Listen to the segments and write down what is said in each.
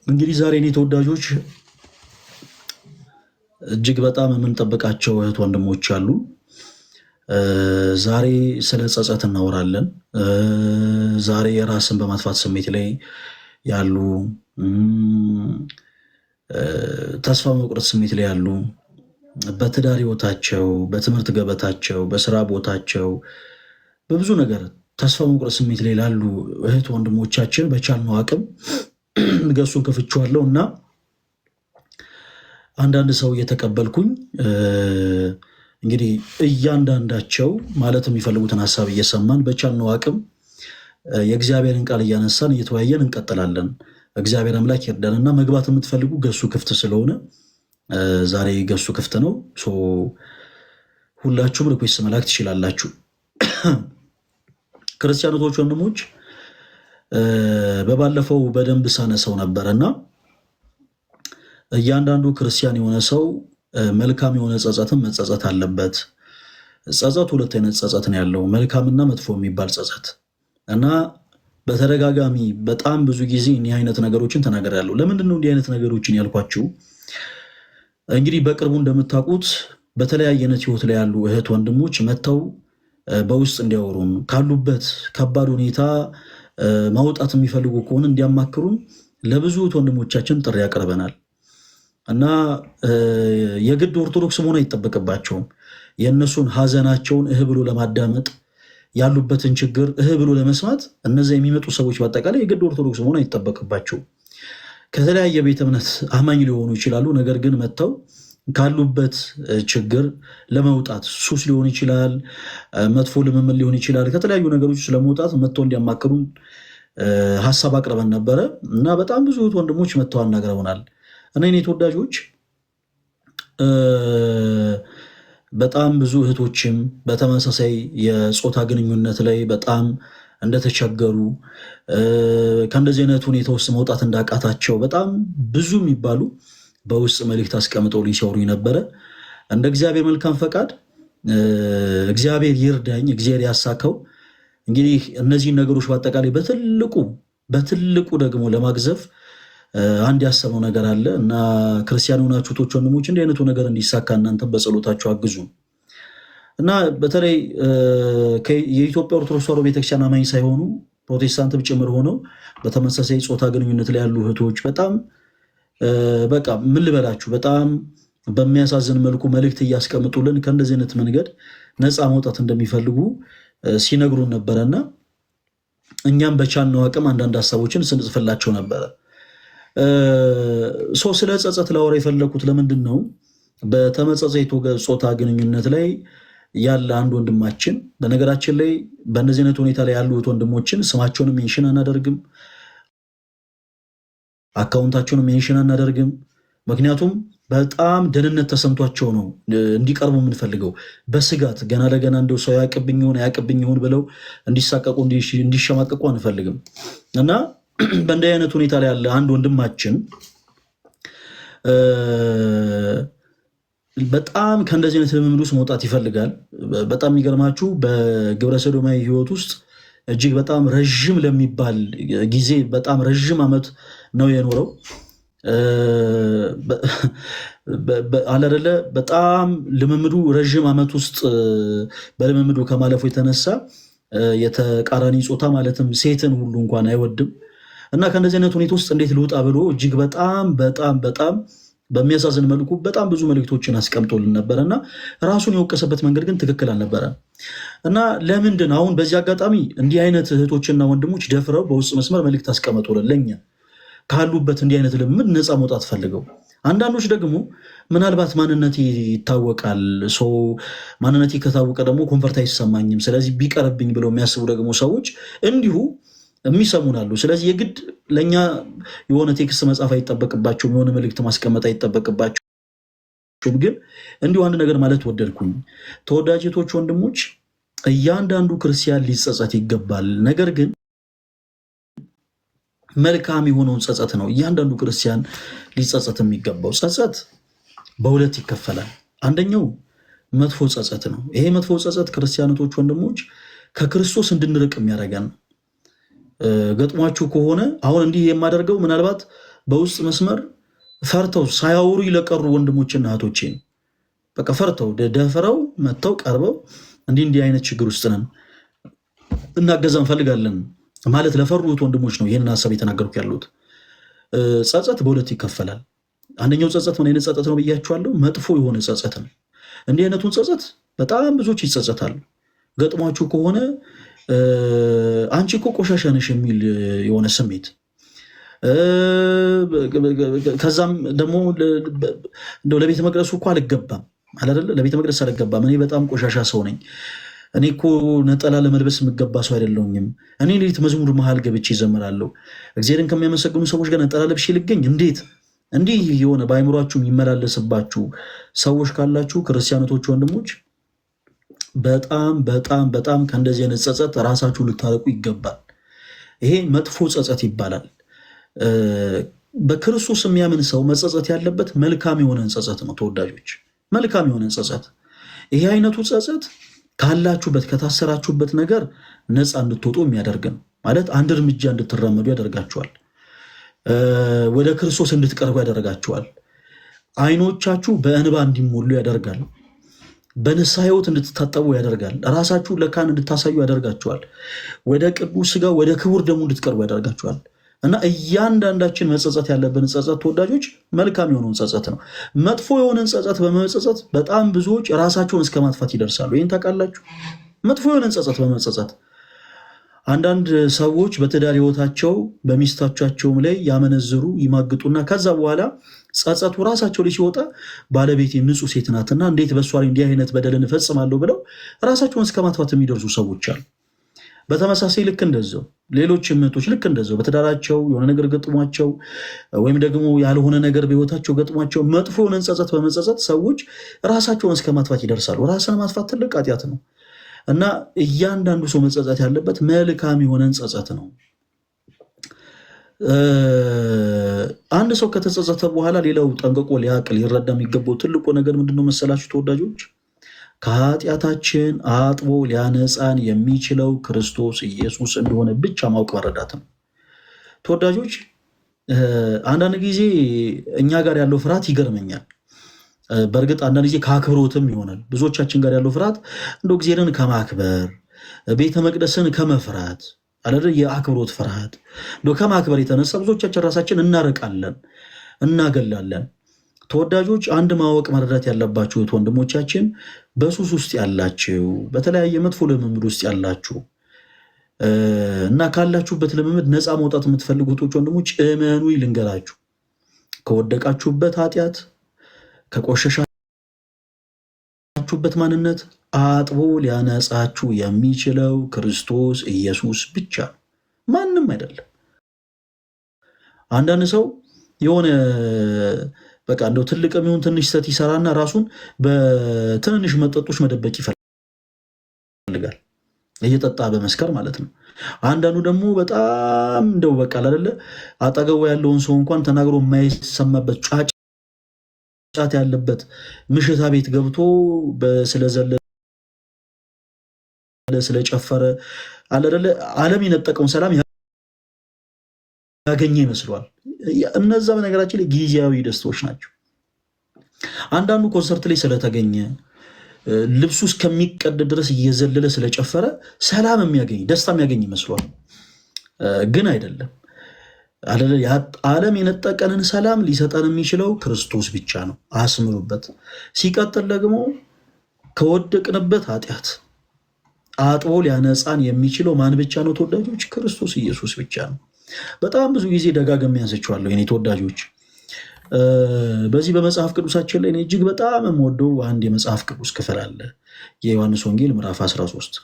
እንግዲህ ዛሬ እኔ ተወዳጆች እጅግ በጣም የምንጠብቃቸው እህት ወንድሞች አሉ። ዛሬ ስለ ጸጸት እናወራለን። ዛሬ የራስን በማጥፋት ስሜት ላይ ያሉ፣ ተስፋ መቁረጥ ስሜት ላይ ያሉ፣ በትዳር ህይወታቸው፣ በትምህርት ገበታቸው፣ በስራ ቦታቸው፣ በብዙ ነገር ተስፋ መቁረጥ ስሜት ላይ ላሉ እህት ወንድሞቻችን በቻልነው አቅም ገጹን ከፍቼዋለሁ እና አንዳንድ ሰው እየተቀበልኩኝ እንግዲህ እያንዳንዳቸው ማለት የሚፈልጉትን ሀሳብ እየሰማን በቻልነው አቅም የእግዚአብሔርን ቃል እያነሳን እየተወያየን እንቀጥላለን። እግዚአብሔር አምላክ ይርዳንና መግባት የምትፈልጉ ገጹ ክፍት ስለሆነ ዛሬ ገጹ ክፍት ነው። ሁላችሁም ሪኩዌስት መላክ ትችላላችሁ። ክርስቲያኖች ወንድሞች፣ በባለፈው በደንብ ሳነሰው ነበርና እያንዳንዱ ክርስቲያን የሆነ ሰው መልካም የሆነ ጸጸትን መጸጸት አለበት። ጸጸት ሁለት አይነት ጸጸት ነው ያለው፣ መልካምና መጥፎ የሚባል ጸጸት እና በተደጋጋሚ በጣም ብዙ ጊዜ እኒህ አይነት ነገሮችን ተናግሬያለሁ። ለምንድን ነው እንዲህ አይነት ነገሮችን ያልኳችሁ? እንግዲህ በቅርቡ እንደምታውቁት በተለያየ አይነት ህይወት ላይ ያሉ እህት ወንድሞች መጥተው በውስጥ እንዲያወሩን ካሉበት ከባድ ሁኔታ ማውጣት የሚፈልጉ ከሆነ እንዲያማክሩን ለብዙ እህት ወንድሞቻችን ጥሪ ያቀርበናል እና የግድ ኦርቶዶክስ መሆን አይጠበቅባቸውም። የእነሱን ሀዘናቸውን እህ ብሎ ለማዳመጥ ያሉበትን ችግር እህ ብሎ ለመስማት እነዚያ የሚመጡ ሰዎች በአጠቃላይ የግድ ኦርቶዶክስ መሆን አይጠበቅባቸውም። ከተለያየ ቤተ እምነት አማኝ ሊሆኑ ይችላሉ። ነገር ግን መጥተው ካሉበት ችግር ለመውጣት ሱስ ሊሆን ይችላል፣ መጥፎ ልምምድ ሊሆን ይችላል። ከተለያዩ ነገሮች ለመውጣት መጥተው እንዲያማክሩን ሀሳብ አቅርበን ነበረ እና በጣም ብዙ ወንድሞች መጥተው አናግረውናል። እና የኔ ተወዳጆች በጣም ብዙ እህቶችም በተመሳሳይ የጾታ ግንኙነት ላይ በጣም እንደተቸገሩ ከእንደዚህ አይነት ሁኔታ ውስጥ መውጣት እንዳቃታቸው በጣም ብዙ የሚባሉ በውስጥ መልእክት አስቀምጠው ሊሰውሩኝ ነበረ። እንደ እግዚአብሔር መልካም ፈቃድ እግዚአብሔር ይርዳኝ፣ እግዚአብሔር ያሳካው። እንግዲህ እነዚህን ነገሮች በአጠቃላይ በትልቁ ደግሞ ለማግዘፍ አንድ ያሰበው ነገር አለ እና ክርስቲያን የሆናችሁ እህቶች ወንድሞች እንዲህ አይነቱ ነገር እንዲሳካ እናንተም በጸሎታችሁ አግዙ እና በተለይ የኢትዮጵያ ኦርቶዶክስ ተዋሕዶ ቤተክርስቲያን አማኝ ሳይሆኑ ፕሮቴስታንትም ጭምር ሆነው በተመሳሳይ ጾታ ግንኙነት ላይ ያሉ እህቶች በጣም በቃ ምን ልበላችሁ በጣም በሚያሳዝን መልኩ መልእክት እያስቀምጡልን ከእንደዚህ አይነት መንገድ ነፃ መውጣት እንደሚፈልጉ ሲነግሩን ነበረና እኛም በቻልነው አቅም አንዳንድ ሀሳቦችን ስንጽፍላቸው ነበረ። ስለ ጸጸት ላወራ የፈለኩት ለምንድን ነው? በተመሳሳይ ጾታ ግንኙነት ላይ ያለ አንድ ወንድማችን፣ በነገራችን ላይ በእነዚህ አይነት ሁኔታ ላይ ያሉት ወንድሞችን ስማቸውንም ሜንሽን አናደርግም፣ አካውንታቸውንም ሜንሽን አናደርግም። ምክንያቱም በጣም ደህንነት ተሰምቷቸው ነው እንዲቀርቡ የምንፈልገው። በስጋት ገና ለገና እንደው ሰው ያቅብኝ ይሆን ብለው እንዲሳቀቁ እንዲሸማቀቁ አንፈልግም እና በእንዲህ አይነት ሁኔታ ላይ ያለ አንድ ወንድማችን በጣም ከእንደዚህ አይነት ልምምድ ውስጥ መውጣት ይፈልጋል። በጣም የሚገርማችሁ በግብረ ሰዶማዊ ህይወት ውስጥ እጅግ በጣም ረዥም ለሚባል ጊዜ በጣም ረዥም ዓመት ነው የኖረው። አላደለ በጣም ልምምዱ ረዥም ዓመት ውስጥ በልምምዱ ከማለፉ የተነሳ የተቃራኒ ጾታ ማለትም ሴትን ሁሉ እንኳን አይወድም እና ከእንደዚህ አይነት ሁኔታ ውስጥ እንዴት ልውጣ ብሎ እጅግ በጣም በሚያሳዝን መልኩ በጣም ብዙ መልእክቶችን አስቀምጦልን ነበረ እና ራሱን የወቀሰበት መንገድ ግን ትክክል አልነበረ እና ለምንድን አሁን በዚህ አጋጣሚ እንዲህ አይነት እህቶችና ወንድሞች ደፍረው በውስጥ መስመር መልእክት አስቀምጦልን ለኛ ካሉበት እንዲህ አይነት ልምምድ ነፃ መውጣት ፈልገው፣ አንዳንዶች ደግሞ ምናልባት ማንነቴ ይታወቃል፣ ማንነቴ ከታወቀ ደግሞ ኮንፈርት አይሰማኝም፣ ስለዚህ ቢቀርብኝ ብለው የሚያስቡ ደግሞ ሰዎች እንዲሁ የሚሰሙናሉ። ስለዚህ የግድ ለእኛ የሆነ ቴክስት መጻፍ አይጠበቅባቸውም፣ የሆነ መልእክት ማስቀመጥ አይጠበቅባቸውም። ግን እንዲሁ አንድ ነገር ማለት ወደድኩኝ። ተወዳጅ እህቶች ወንድሞች፣ እያንዳንዱ ክርስቲያን ሊጸጸት ይገባል። ነገር ግን መልካም የሆነውን ጸጸት ነው እያንዳንዱ ክርስቲያን ሊጸጸት የሚገባው። ጸጸት በሁለት ይከፈላል። አንደኛው መጥፎ ጸጸት ነው። ይሄ መጥፎ ጸጸት ክርስቲያኖቶች ወንድሞች ከክርስቶስ እንድንርቅ የሚያደርገን ነው። ገጥሟችሁ ከሆነ አሁን እንዲህ የማደርገው ምናልባት በውስጥ መስመር ፈርተው ሳያወሩ ይለቀሩ ወንድሞችና እህቶቼ ነው። በቃ ፈርተው ደፍረው መጥተው ቀርበው እንዲህ አይነት ችግር ውስጥ ነን እናገዛ እንፈልጋለን ማለት ለፈሩት ወንድሞች ነው ይህንን ሀሳብ የተናገርኩ ያሉት። ጸጸት በሁለት ይከፈላል። አንደኛው ጸጸት ምን አይነት ጸጸት ነው ብያችኋለሁ? መጥፎ የሆነ ጸጸት ነው። እንዲህ አይነቱን ጸጸት በጣም ብዙዎች ይጸጸታሉ። ገጥሟችሁ ከሆነ አንቺ እኮ ቆሻሻ ነሽ የሚል የሆነ ስሜት፣ ከዛም ደግሞ እንደው ለቤተ መቅደሱ እኮ አልገባም አይደለ? ለቤተ መቅደስ አልገባም፣ እኔ በጣም ቆሻሻ ሰው ነኝ፣ እኔ እኮ ነጠላ ለመልበስ የምገባ ሰው አይደለሁኝም፣ እኔ ሌሊት መዝሙር መሃል ገብቼ ይዘምራለሁ፣ እግዚአብሔርን ከሚያመሰግኑ ሰዎች ጋር ነጠላ ለብሼ ልገኝ እንዴት? እንዲህ የሆነ በአይምሯችሁ የሚመላለስባችሁ ሰዎች ካላችሁ ክርስቲያኖቶች ወንድሞች በጣም በጣም በጣም ከእንደዚህ አይነት ጸጸት ራሳችሁ ልታረቁ ይገባል። ይሄ መጥፎ ጸጸት ይባላል። በክርስቶስ የሚያምን ሰው መጸጸት ያለበት መልካም የሆነን ጸጸት ነው። ተወዳጆች፣ መልካም የሆነን ጸጸት። ይሄ አይነቱ ጸጸት ካላችሁበት ከታሰራችሁበት ነገር ነፃ እንድትወጡ የሚያደርግ ነው። ማለት አንድ እርምጃ እንድትራመዱ ያደርጋችኋል። ወደ ክርስቶስ እንድትቀርቡ ያደርጋችኋል። አይኖቻችሁ በእንባ እንዲሞሉ ያደርጋል። በንስሐ ሕይወት እንድትታጠቡ ያደርጋል። ራሳችሁ ለካህን እንድታሳዩ ያደርጋችኋል። ወደ ቅዱስ ሥጋ ወደ ክቡር ደሙ እንድትቀርቡ ያደርጋችኋል። እና እያንዳንዳችን መጸጸት ያለብን ጸጸት ተወዳጆች መልካም የሆነውን ጸጸት ነው። መጥፎ የሆነን ጸጸት በመጸጸት በጣም ብዙዎች ራሳቸውን እስከ ማጥፋት ይደርሳሉ። ይህን ታውቃላችሁ? መጥፎ የሆነን ጸጸት በመጸጸት አንዳንድ ሰዎች በትዳር ሕይወታቸው በሚስቶቻቸውም ላይ ያመነዝሩ ይማግጡና ከዛ በኋላ ጸጸቱ ራሳቸው ላይ ሲወጣ ባለቤቴ ንጹሕ ሴት ናትና እንዴት በእሷ ላይ እንዲህ አይነት በደልን እፈጽማለሁ ብለው ራሳቸውን እስከ ማጥፋት የሚደርሱ ሰዎች አሉ። በተመሳሳይ ልክ እንደዛው ሌሎች እምነቶች ልክ እንደዛው በትዳራቸው የሆነ ነገር ገጥሟቸው ወይም ደግሞ ያልሆነ ነገር በሕይወታቸው ገጥሟቸው መጥፎ የሆነን ጸጸት በመጸጸት ሰዎች ራሳቸውን እስከ ማጥፋት ይደርሳሉ። ራስን ማጥፋት ትልቅ ኃጢአት ነው እና እያንዳንዱ ሰው መጸጸት ያለበት መልካም የሆነን ጸጸት ነው። አንድ ሰው ከተጸጸተ በኋላ ሌላው ጠንቅቆ ሊያውቅ ሊረዳ የሚገባው ትልቁ ነገር ምንድነው መሰላችሁ ተወዳጆች? ከኃጢአታችን አጥቦ ሊያነጻን የሚችለው ክርስቶስ ኢየሱስ እንደሆነ ብቻ ማወቅ መረዳት ነው። ተወዳጆች፣ አንዳንድ ጊዜ እኛ ጋር ያለው ፍርሃት ይገርመኛል። በእርግጥ አንዳንድ ጊዜ ከአክብሮትም ይሆናል። ብዙዎቻችን ጋር ያለው ፍርሃት እንደው እግዚአብሔርን ከማክበር ቤተ መቅደስን ከመፍራት አለ የአክብሮት ፍርሃት እንደው ከማክበር የተነሳ ብዙዎቻችን ራሳችን እናርቃለን፣ እናገላለን። ተወዳጆች፣ አንድ ማወቅ መረዳት ያለባችሁ ወንድሞቻችን፣ በሱስ ውስጥ ያላችሁ፣ በተለያየ መጥፎ ልምምድ ውስጥ ያላችሁ እና ካላችሁበት ልምምድ ነፃ መውጣት የምትፈልጉት ወንድሞች እመኑ፣ ልንገራችሁ፣ ከወደቃችሁበት ኃጢአት ከቆሸሻችሁበት ማንነት አጥቦ ሊያነጻችሁ የሚችለው ክርስቶስ ኢየሱስ ብቻ ነው፣ ማንም አይደለም። አንዳንድ ሰው የሆነ በቃ እንደው ትልቅ የሚሆን ትንሽ ስህተት ይሰራና ራሱን በትንንሽ መጠጦች መደበቅ ይፈልጋል፣ እየጠጣ በመስከር ማለት ነው። አንዳንዱ ደግሞ በጣም እንደው በቃ አይደለ አጠገቡ ያለውን ሰው እንኳን ተናግሮ የማይሰማበት ጫት ያለበት ምሽታ ቤት ገብቶ ስለዘለለ ስለጨፈረ አይደለ ዓለም የነጠቀውን ሰላም ያገኘ ይመስሏል። እነዛ በነገራችን ላይ ጊዜያዊ ደስታዎች ናቸው። አንዳንዱ ኮንሰርት ላይ ስለተገኘ ልብሱ እስከሚቀድ ድረስ እየዘለለ ስለጨፈረ ሰላም የሚያገኝ ደስታ የሚያገኝ ይመስሏል። ግን አይደለም። ዓለም የነጠቀንን ሰላም ሊሰጠን የሚችለው ክርስቶስ ብቻ ነው። አስምሩበት። ሲቀጥል ደግሞ ከወደቅንበት ኃጢአት አጥቦ ሊያነጻን የሚችለው ማን ብቻ ነው ተወዳጆች? ክርስቶስ ኢየሱስ ብቻ ነው። በጣም ብዙ ጊዜ ደጋግሜ ያንስቼዋለሁ የኔ ተወዳጆች። በዚህ በመጽሐፍ ቅዱሳችን ላይ እጅግ በጣም የምወደው አንድ የመጽሐፍ ቅዱስ ክፍል አለ። የዮሐንስ ወንጌል ምዕራፍ 13።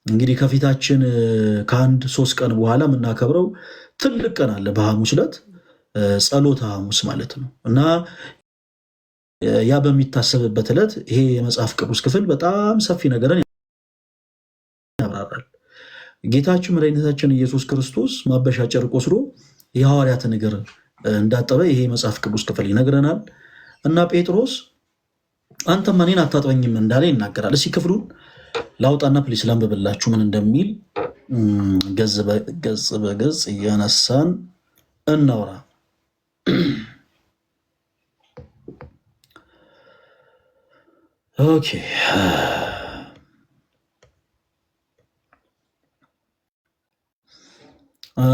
እንግዲህ ከፊታችን ከአንድ 3 ቀን በኋላ የምናከብረው ትልቅ ቀን አለ። በሐሙስ ዕለት ጸሎተ ሐሙስ ማለት ነው እና ያ በሚታሰብበት ዕለት ይሄ የመጽሐፍ ቅዱስ ክፍል በጣም ሰፊ ነገርን ያብራራል። ጌታችን መድኃኒታችን ኢየሱስ ክርስቶስ ማበሻ ጨርቅ ወስዶ የሐዋርያትን እግር እንዳጠበ ይሄ መጽሐፍ ቅዱስ ክፍል ይነግረናል። እና ጴጥሮስ አንተማ እኔን አታጥበኝም እንዳለ ይናገራል። እስኪ ክፍሉን ላውጣና ፕሊስ ላንብብላችሁ ምን እንደሚል ገጽ በገጽ እያነሳን እናውራ። ኦኬ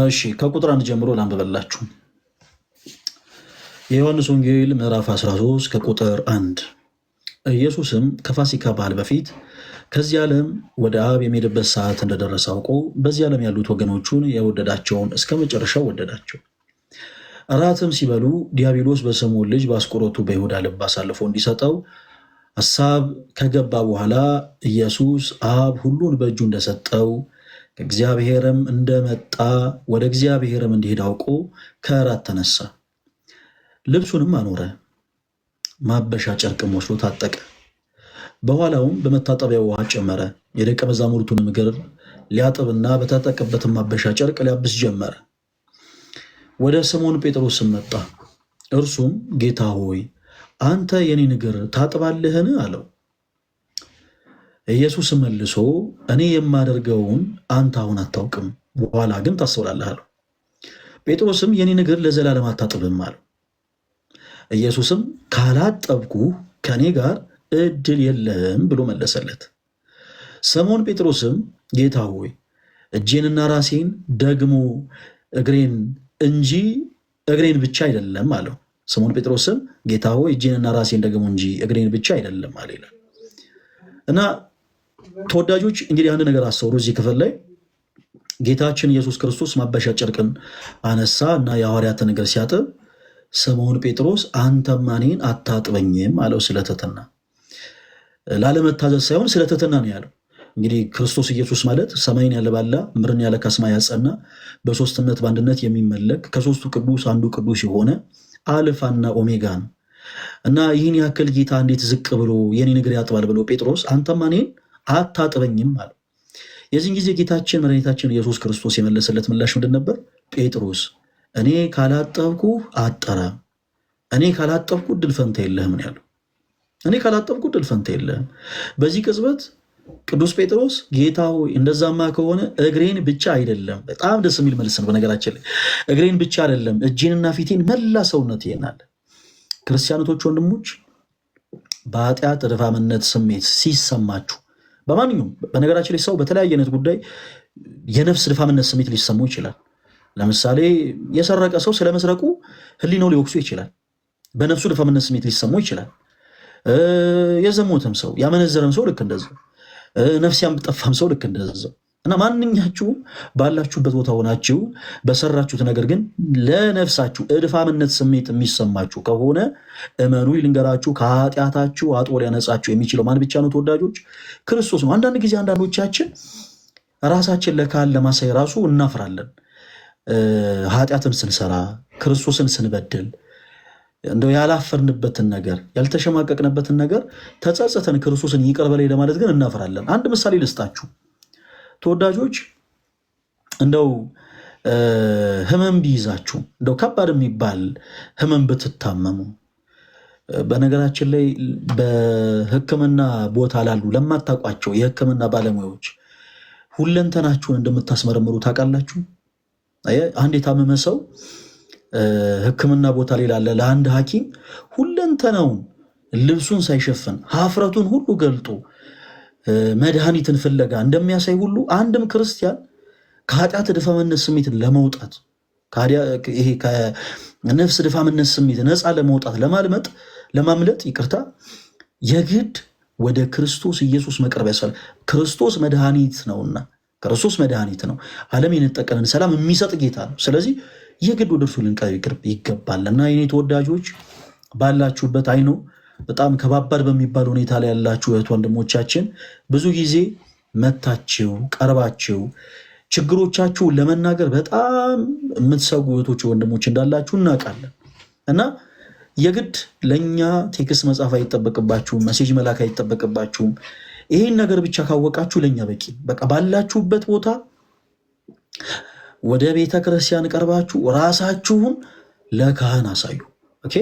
እሺ፣ ከቁጥር 1 ጀምሮ ላንብበላችሁ። የዮሐንስ ወንጌል ምዕራፍ 13 ከቁጥር 1። ኢየሱስም ከፋሲካ በዓል በፊት ከዚህ ዓለም ወደ አብ የሚሄድበት ሰዓት እንደደረሰ አውቆ በዚህ ዓለም ያሉት ወገኖቹን የወደዳቸውን እስከ መጨረሻው ወደዳቸው። እራትም ሲበሉ ዲያብሎስ በስምዖን ልጅ በአስቆሮቱ በይሁዳ ልብ አሳልፎ እንዲሰጠው ሐሳብ ከገባ በኋላ ኢየሱስ አብ ሁሉን በእጁ እንደሰጠው ከእግዚአብሔርም እንደመጣ ወደ እግዚአብሔርም እንዲሄድ አውቆ ከእራት ተነሳ። ልብሱንም አኖረ፣ ማበሻ ጨርቅም ወስዶ ታጠቀ። በኋላውም በመታጠቢያ ውሃ ጨመረ፣ የደቀ መዛሙርቱንም እግር ሊያጥብና በታጠቀበትም ማበሻ ጨርቅ ሊያብስ ጀመረ። ወደ ስምዖን ጴጥሮስም መጣ። እርሱም ጌታ ሆይ አንተ የኔን እግር ታጥባለህን? አለው። ኢየሱስ መልሶ እኔ የማደርገውን አንተ አሁን አታውቅም፣ በኋላ ግን ታስተውላለህ አለው። ጴጥሮስም የኔን እግር ለዘላለም አታጥብም አለው። ኢየሱስም ካላጠብኩህ ከእኔ ጋር እድል የለህም ብሎ መለሰለት። ስምዖን ጴጥሮስም ጌታ ሆይ እጄንና ራሴን ደግሞ እግሬን እንጂ እግሬን ብቻ አይደለም አለው። ስምዖን ጴጥሮስም ጌታ ሆይ እጄንና ራሴን ደግሞ እንጂ እግሬን ብቻ አይደለም አለ ይላል። እና ተወዳጆች እንግዲህ አንድ ነገር አስተውሉ። እዚህ ክፍል ላይ ጌታችን ኢየሱስ ክርስቶስ ማበሻ ጨርቅን አነሳ እና የሐዋርያትን እግር ሲያጥብ ስምዖን ጴጥሮስ አንተማ እኔን አታጥበኝም አለው። ስለ ትሕትና ላለመታዘዝ ሳይሆን ስለ ትሕትና ነው ያለው። እንግዲህ ክርስቶስ ኢየሱስ ማለት ሰማይን ያለባላ ምድርን ያለ ካስማ ያጸና በሶስትነት በአንድነት የሚመለክ ከሶስቱ ቅዱስ አንዱ ቅዱስ የሆነ አልፋና ኦሜጋ ነው እና ይህን ያክል ጌታ እንዴት ዝቅ ብሎ የኔን እግር ያጥባል ብሎ ጴጥሮስ አንተማ እኔን አታጥበኝም አለው። የዚህን ጊዜ ጌታችን መድኃኒታችን ኢየሱስ ክርስቶስ የመለሰለት ምላሽ ምንድን ነበር? ጴጥሮስ እኔ ካላጠብኩ አጠራም፣ እኔ ካላጠብኩ ድል ፈንታ የለህም ያለው። እኔ ካላጠብኩ ድል ፈንታ የለህም። በዚህ ቅጽበት ቅዱስ ጴጥሮስ ጌታ ሆይ እንደዛማ ከሆነ እግሬን ብቻ አይደለም፣ በጣም ደስ የሚል መልስ ነው። በነገራችን ላይ እግሬን ብቻ አይደለም እጄንና ፊቴን መላ ሰውነት ይናል። ክርስቲያኖቶች ወንድሞች፣ በኃጢአት እድፋምነት ስሜት ሲሰማችሁ በማንኛውም በነገራችን ላይ ሰው በተለያየ አይነት ጉዳይ የነፍስ ድፋምነት ስሜት ሊሰማው ይችላል። ለምሳሌ የሰረቀ ሰው ስለመስረቁ ሕሊናው ሊወቅሱ ይችላል። በነፍሱ ድፋምነት ስሜት ሊሰማው ይችላል። የዘሞተም ሰው ያመነዘረም ሰው ልክ እንደዛው፣ ነፍስ ያጠፋም ሰው ልክ እንደዛው እና ማንኛችሁም ባላችሁበት ቦታ ሆናችሁ በሰራችሁት ነገር ግን ለነፍሳችሁ እድፋምነት ስሜት የሚሰማችሁ ከሆነ እመኑ ልንገራችሁ፣ ከኃጢአታችሁ አጥቦ ሊያነጻችሁ የሚችለው ማን ብቻ ነው? ተወዳጆች ክርስቶስ ነው። አንዳንድ ጊዜ አንዳንዶቻችን ራሳችን ለካህን ለማሳይ ራሱ እናፍራለን። ኃጢአትን ስንሰራ ክርስቶስን ስንበድል እንደው ያላፈርንበትን ነገር ያልተሸማቀቅንበትን ነገር ተጸጽተን ክርስቶስን ይቅር በለኝ ለማለት ግን እናፍራለን። አንድ ምሳሌ ልስጣችሁ ተወዳጆች። እንደው ህመም ቢይዛችሁ እንደው ከባድ የሚባል ህመም ብትታመሙ፣ በነገራችን ላይ በሕክምና ቦታ ላሉ ለማታውቋቸው የሕክምና ባለሙያዎች ሁለንተናችሁን እንደምታስመረምሩ ታውቃላችሁ። አንድ የታመመ ሰው ሕክምና ቦታ ላይ ላለ ለአንድ ሐኪም ሁለንተናውን ልብሱን ሳይሸፍን ሀፍረቱን ሁሉ ገልጦ መድኃኒትን ፍለጋ እንደሚያሳይ ሁሉ አንድም ክርስቲያን ከኃጢአት ድፋምነት ስሜት ለመውጣት ይሄ ከነፍስ ድፋምነት ስሜት ነፃ ለመውጣት ለማምለጥ ይቅርታ የግድ ወደ ክርስቶስ ኢየሱስ መቅረብ ያስፈልጋል። ክርስቶስ መድኃኒት ነውና፣ ክርስቶስ መድኃኒት ነው። ዓለም የነጠቀንን ሰላም የሚሰጥ ጌታ ነው። ስለዚህ የግድ ወደ እርሱ ልንቀርብ ይገባልና የኔ ተወዳጆች ባላችሁበት አይኖ በጣም ከባባድ በሚባል ሁኔታ ላይ ያላችሁ እህት ወንድሞቻችን ብዙ ጊዜ መታችሁ ቀርባችሁ ችግሮቻችሁን ለመናገር በጣም የምትሰጉ እህቶች ወንድሞች እንዳላችሁ እናውቃለን እና የግድ ለእኛ ቴክስት መጻፍ አይጠበቅባችሁም፣ መሴጅ መላክ አይጠበቅባችሁም። ይህን ነገር ብቻ ካወቃችሁ ለእኛ በቂ። በቃ ባላችሁበት ቦታ ወደ ቤተ ክርስቲያን ቀርባችሁ ራሳችሁን ለካህን አሳዩ። ኦኬ።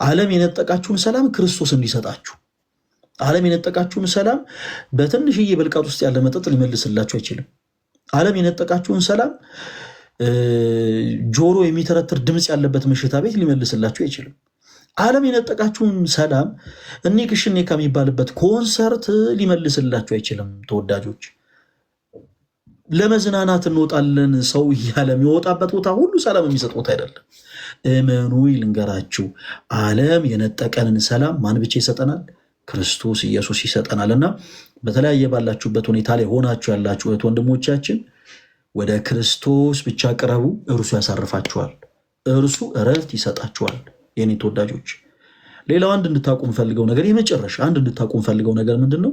ዓለም የነጠቃችሁን ሰላም ክርስቶስ እንዲሰጣችሁ። ዓለም የነጠቃችሁን ሰላም በትንሽዬ ብልቃጥ ውስጥ ያለ መጠጥ ሊመልስላችሁ አይችልም። ዓለም የነጠቃችሁን ሰላም ጆሮ የሚተረትር ድምፅ ያለበት ምሽታ ቤት ሊመልስላችሁ አይችልም። ዓለም የነጠቃችሁን ሰላም እኔ ክሽኔ ከሚባልበት ኮንሰርት ሊመልስላችሁ አይችልም። ተወዳጆች ለመዝናናት እንወጣለን ሰው እያለ የሚወጣበት ቦታ ሁሉ ሰላም የሚሰጥ ቦታ አይደለም። እመኑ ልንገራችሁ፣ ዓለም የነጠቀንን ሰላም ማን ብቻ ይሰጠናል? ክርስቶስ ኢየሱስ ይሰጠናል። እና በተለያየ ባላችሁበት ሁኔታ ላይ ሆናችሁ ያላችሁ እህት ወንድሞቻችን ወደ ክርስቶስ ብቻ ቅረቡ፣ እርሱ ያሳርፋችኋል፣ እርሱ እረፍት ይሰጣችኋል። የኔ ተወዳጆች ሌላው አንድ እንድታቁ ፈልገው ነገር የመጨረሻ አንድ እንድታቁ ፈልገው ነገር ምንድን ነው?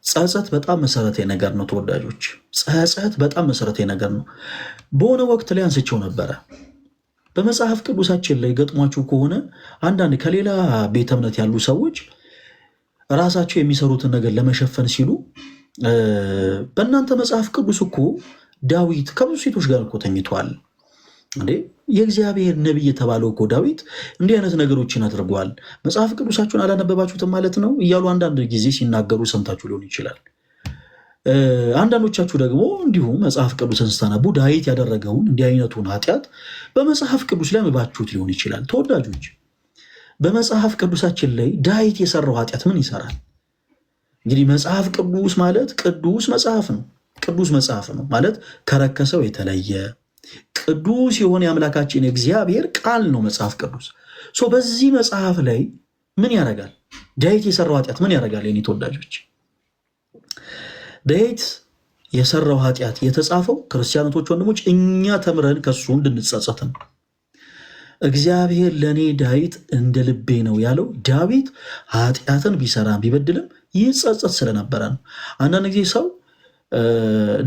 ጸጸት በጣም መሰረታዊ ነገር ነው ተወዳጆች። ጸጸት በጣም መሰረታዊ ነገር ነው። በሆነ ወቅት ላይ አንስቼው ነበረ። በመጽሐፍ ቅዱሳችን ላይ ገጥሟችሁ ከሆነ አንዳንድ ከሌላ ቤተ እምነት ያሉ ሰዎች ራሳቸው የሚሰሩትን ነገር ለመሸፈን ሲሉ በእናንተ መጽሐፍ ቅዱስ እኮ ዳዊት ከብዙ ሴቶች ጋር እኮ ተኝቷል እንዴ? የእግዚአብሔር ነቢይ የተባለው እኮ ዳዊት እንዲህ አይነት ነገሮችን አድርጓል። መጽሐፍ ቅዱሳችሁን አላነበባችሁትም ማለት ነው እያሉ አንዳንድ ጊዜ ሲናገሩ ሰምታችሁ ሊሆን ይችላል። አንዳንዶቻችሁ ደግሞ እንዲሁም መጽሐፍ ቅዱስን ስታነቡ ዳዊት ያደረገውን እንዲህ አይነቱን ኃጢአት በመጽሐፍ ቅዱስ ላይ አንብባችሁት ሊሆን ይችላል። ተወዳጆች በመጽሐፍ ቅዱሳችን ላይ ዳዊት የሰራው ኃጢአት ምን ይሰራል? እንግዲህ መጽሐፍ ቅዱስ ማለት ቅዱስ መጽሐፍ ነው። ቅዱስ መጽሐፍ ነው ማለት ከረከሰው የተለየ ቅዱስ የሆነ የአምላካችን የእግዚአብሔር ቃል ነው መጽሐፍ ቅዱስ። በዚህ መጽሐፍ ላይ ምን ያደርጋል? ዳዊት የሰራው ኃጢአት ምን ያደርጋል? የኔ ተወዳጆች ዳዊት የሰራው ኃጢአት የተጻፈው ክርስቲያኖቶች ወንድሞች እኛ ተምረን ከሱ እንድንጸጸት ነው። እግዚአብሔር ለእኔ ዳዊት እንደ ልቤ ነው ያለው ዳዊት ኃጢአትን ቢሰራም ቢበድልም ይጸጸት ስለነበረ ነው። አንዳንድ ጊዜ ሰው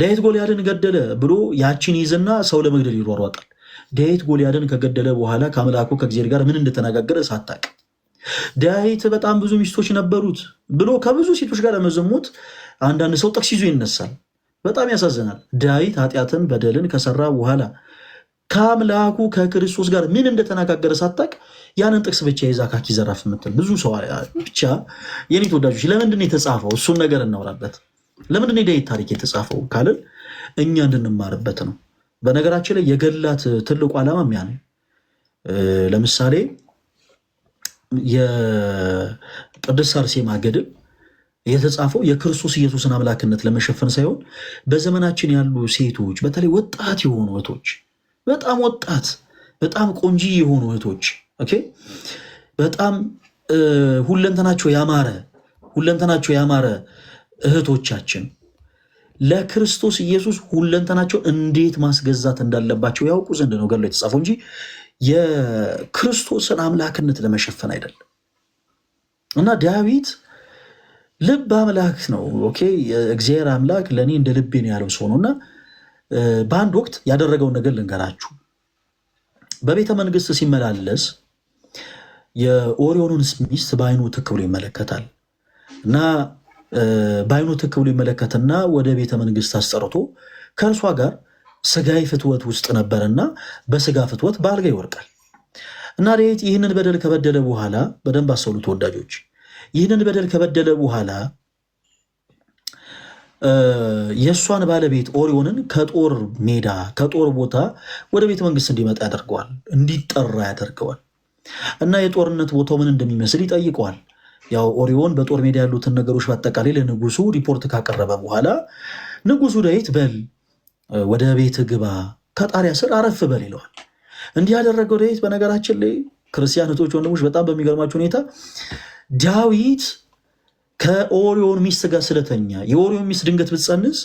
ዳዊት ጎልያድን ገደለ ብሎ ያችን ይዝና ሰው ለመግደል ይሯሯጣል። ዳዊት ጎልያድን ከገደለ በኋላ ከአምላኩ ከእግዚአብሔር ጋር ምን እንደተነጋገረ ሳታቅ ዳዊት በጣም ብዙ ሚስቶች ነበሩት ብሎ ከብዙ ሴቶች ጋር ለመዘሞት አንዳንድ ሰው ጥቅስ ይዞ ይነሳል። በጣም ያሳዝናል። ዳዊት ኃጢአትን በደልን ከሰራ በኋላ ከአምላኩ ከክርስቶስ ጋር ምን እንደተነጋገረ ሳታቅ ያንን ጥቅስ ብቻ ይዛ ካኪ ዘራፍ የምትል ብዙ ሰው ብቻ። የኔ ተወዳጆች ለምንድን ነው የተጻፈው? እሱን ነገር እናውራበት። ለምንድን ነው የዳዊት ታሪክ የተጻፈው ካልን እኛ እንድንማርበት ነው። በነገራችን ላይ የገላት ትልቁ ዓላማ ያ ነው። ለምሳሌ የቅድስት አርሴማ ገድል የተጻፈው የክርስቶስ ኢየሱስን አምላክነት ለመሸፈን ሳይሆን በዘመናችን ያሉ ሴቶች በተለይ ወጣት የሆኑ እህቶች፣ በጣም ወጣት በጣም ቆንጂ የሆኑ እህቶች በጣም ሁለንተናቸው ያማረ እህቶቻችን ለክርስቶስ ኢየሱስ ሁለንተናቸው እንዴት ማስገዛት እንዳለባቸው ያውቁ ዘንድ ነው ገድሉ የተጻፈው እንጂ የክርስቶስን አምላክነት ለመሸፈን አይደለም። እና ዳዊት ልብ አምላክ ነው። እግዚአብሔር አምላክ ለእኔ እንደ ልቤ ነው ያለው ሰው ነው። እና በአንድ ወቅት ያደረገውን ነገር ልንገራችሁ። በቤተ መንግስት ሲመላለስ የኦሪዮንን ሚስት በአይኑ ትክ ብሎ ይመለከታል እና በአይኑ ትክ ብሎ ይመለከትና ወደ ቤተ መንግስት አስጠርቶ ከእርሷ ጋር ስጋዊ ፍትወት ውስጥ ነበርና በስጋ ፍትወት በአልጋ ይወርቃል። እና ዳዊት ይህንን በደል ከበደለ በኋላ በደንብ አስተውሉ ተወዳጆች፣ ይህንን በደል ከበደለ በኋላ የእሷን ባለቤት ኦሪዮንን ከጦር ሜዳ ከጦር ቦታ ወደ ቤተ መንግስት እንዲመጣ ያደርገዋል፣ እንዲጠራ ያደርገዋል። እና የጦርነት ቦታው ምን እንደሚመስል ይጠይቀዋል። ያው ኦሪዮን በጦር ሜዳ ያሉትን ነገሮች በአጠቃላይ ለንጉሱ ሪፖርት ካቀረበ በኋላ ንጉሱ ዳዊት በል ወደ ቤት ግባ፣ ከጣሪያ ስር አረፍ በል ይለዋል። እንዲህ ያደረገው ዳዊት በነገራችን ላይ ክርስቲያኖቶች ወንድሞች በጣም በሚገርማቸው ሁኔታ ዳዊት ከኦሪዮን ሚስት ጋር ስለተኛ የኦሪዮን ሚስት ድንገት ብትጸንስ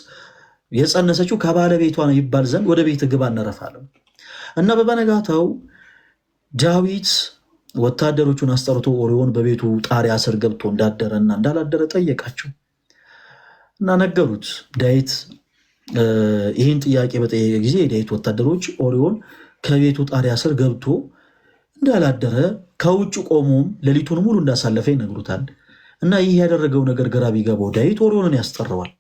የጸነሰችው ከባለቤቷ ነው ይባል ዘንድ ወደ ቤት ግባ እናረፋለን። እና በበነጋታው ዳዊት ወታደሮቹን አስጠርቶ ኦሪዮን በቤቱ ጣሪያ ስር ገብቶ እንዳደረና እንዳላደረ ጠየቃቸው እና ነገሩት። ዳዊት ይህን ጥያቄ በጠየቀ ጊዜ የዳዊት ወታደሮች ኦሪዮን ከቤቱ ጣሪያ ስር ገብቶ እንዳላደረ ከውጭ ቆሞም ሌሊቱን ሙሉ እንዳሳለፈ ይነግሩታል። እና ይህ ያደረገው ነገር ግራ ቢገባው ዳዊት ኦሪዮንን ያስጠራዋል።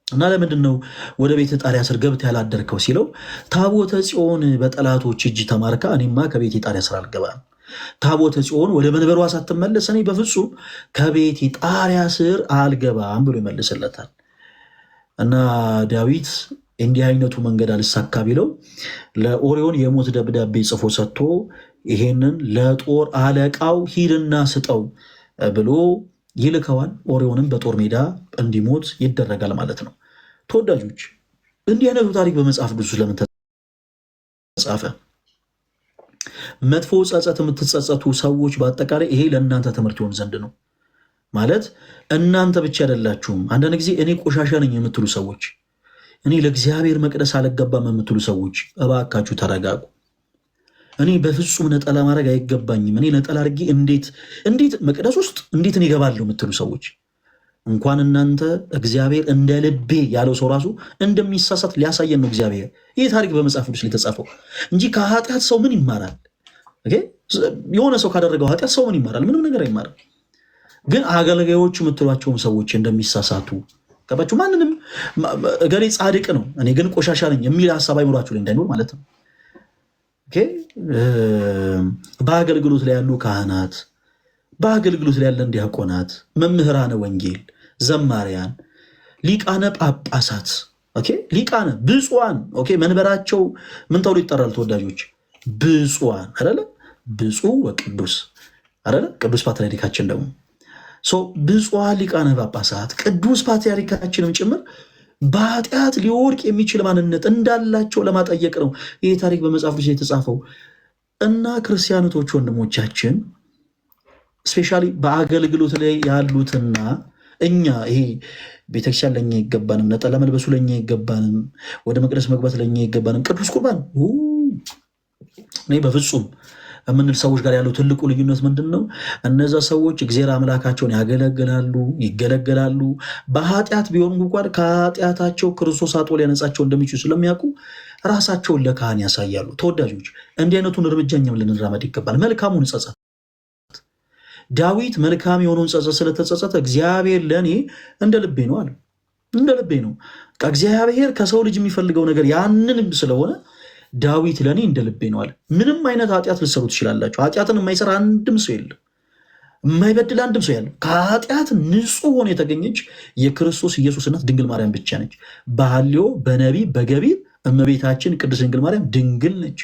እና ለምንድን ነው ወደ ቤት ጣሪያ ስር ገብተህ ያላደርከው ሲለው ታቦተ ጽዮን በጠላቶች እጅ ተማርካ እኔማ ከቤት ጣሪያ ስር አልገባም፣ ታቦተ ጽዮን ወደ መንበሯ ሳትመለስ እኔ በፍጹም ከቤት ጣሪያ ስር አልገባም ብሎ ይመልስለታል። እና ዳዊት እንዲህ አይነቱ መንገድ አልሳካ ቢለው ለኦሪዮን የሞት ደብዳቤ ጽፎ ሰጥቶ ይሄንን ለጦር አለቃው ሂድና ስጠው ብሎ ይልከዋል። ኦሪዮንም በጦር ሜዳ እንዲሞት ይደረጋል ማለት ነው። ተወዳጆች እንዲህ አይነቱ ታሪክ በመጽሐፍ ቅዱስ ለምን ተጻፈ? መጥፎ ጸጸት የምትጸጸቱ ሰዎች በአጠቃላይ ይሄ ለእናንተ ትምህርት ይሆን ዘንድ ነው። ማለት እናንተ ብቻ አይደላችሁም። አንዳንድ ጊዜ እኔ ቆሻሻ ነኝ የምትሉ ሰዎች፣ እኔ ለእግዚአብሔር መቅደስ አልገባም የምትሉ ሰዎች እባካችሁ ተረጋጉ። እኔ በፍጹም ነጠላ ማድረግ አይገባኝም፣ እኔ ነጠላ አድርጌ እንዴት መቅደስ ውስጥ እንዴት እኔ እገባለሁ የምትሉ ሰዎች እንኳን እናንተ እግዚአብሔር እንደ ልቤ ያለው ሰው ራሱ እንደሚሳሳት ሊያሳየን ነው እግዚአብሔር። ይህ ታሪክ በመጽሐፍ ቅዱስ የተጻፈው እንጂ ከኃጢአት ሰው ምን ይማራል? የሆነ ሰው ካደረገው ኃጢአት ሰው ምን ይማራል? ምንም ነገር አይማርም። ግን አገልጋዮቹ የምትሏቸውም ሰዎች እንደሚሳሳቱ ገባችሁ? ማንንም እገሌ ጻድቅ ነው እኔ ግን ቆሻሻ ነኝ የሚል ሀሳብ አይኖራችሁ ላይ እንዳይኖር ማለት ነው። በአገልግሎት ላይ ያሉ ካህናት፣ በአገልግሎት ላይ ያለን ዲያቆናት፣ መምህራነ ወንጌል፣ ዘማሪያን፣ ሊቃነ ጳጳሳት፣ ሊቃነ ብፁዓን መንበራቸው ምን ተብሎ ይጠራል? ተወዳጆች ብፁዓን አይደለ? ብፁዕ ወቅዱስ አይደለ? ቅዱስ ፓትርያርካችን ደግሞ ብፁዓን ሊቃነ ጳጳሳት ቅዱስ ፓትርያርካችንም ጭምር በኃጢአት ሊወድቅ የሚችል ማንነት እንዳላቸው ለማጠየቅ ነው ይህ ታሪክ በመጽሐፍ ቅዱስ የተጻፈው። እና ክርስቲያኖቶች ወንድሞቻችን ስፔሻሊ በአገልግሎት ላይ ያሉትና እኛ ይሄ ቤተክርስቲያን ለኛ አይገባንም፣ ነጠላ መልበሱ ለኛ አይገባንም፣ ወደ መቅደስ መግባት ለኛ አይገባንም፣ ቅዱስ ቁርባን እኔ በፍጹም የምንል ሰዎች ጋር ያለው ትልቁ ልዩነት ምንድን ነው? እነዛ ሰዎች እግዚአብሔር አምላካቸውን ያገለግላሉ፣ ይገለገላሉ። በኃጢአት ቢሆኑ እንኳን ከኃጢአታቸው ክርስቶስ አጥቦ ሊያነጻቸው እንደሚችሉ ስለሚያውቁ ራሳቸውን ለካህን ያሳያሉ። ተወዳጆች እንዲህ አይነቱን እርምጃ እኛም ልንራመድ ይገባል። መልካሙን ጸጸት ዳዊት መልካም የሆነውን ጸጸት ስለተጸጸተ እግዚአብሔር ለእኔ እንደ ልቤ ነው አለ። እንደ ልቤ ነው። እግዚአብሔር ከሰው ልጅ የሚፈልገው ነገር ያንንም ስለሆነ ዳዊት ለእኔ እንደ ልቤ ነው አለ። ምንም አይነት ኃጢአት ልትሰሩ ትችላላችሁ። ኃጢአትን የማይሰራ አንድም ሰው የለም፣ የማይበድል አንድም ሰው ያለው። ከኃጢአት ንጹሕ ሆኖ የተገኘች የክርስቶስ ኢየሱስ እናት ድንግል ማርያም ብቻ ነች። በሐልዮ በነቢብ በገቢር እመቤታችን ቅድስት ድንግል ማርያም ድንግል ነች።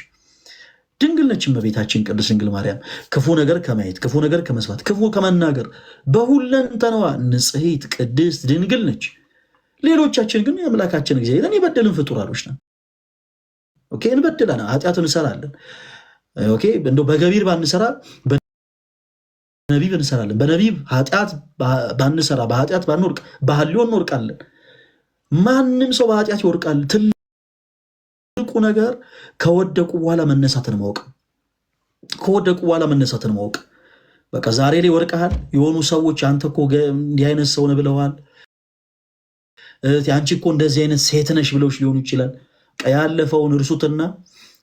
ድንግል ነች እመቤታችን ቅድስት ድንግል ማርያም። ክፉ ነገር ከማየት፣ ክፉ ነገር ከመስማት፣ ክፉ ከመናገር በሁለንተናዋ ንጽሕት ቅድስት ድንግል ነች። ሌሎቻችን ግን የአምላካችን እግዚአብሔርን የበደልን ፍጡራኖች ነን። እንበድላለን፣ ኃጢአት እንሰራለን። እንደው በገቢር ባንሰራ በነቢብ እንሰራለን። በነቢብ ኃጢአት ባንሰራ በኃጢአት ባንወርቅ በሐልዮ እንወርቃለን። ማንም ሰው በኃጢአት ይወርቃል። ትልቁ ነገር ከወደቁ በኋላ መነሳትን ማወቅ። ከወደቁ በኋላ መነሳትን ማወቅ። በቃ ዛሬ ላይ ወርቀሃል። የሆኑ ሰዎች አንተ እኮ እንዲህ አይነት ሰው ነህ ብለዋል። አንቺ እኮ እንደዚህ አይነት ሴት ነሽ ብለውሽ ሊሆኑ ይችላል። ያለፈውን እርሱትና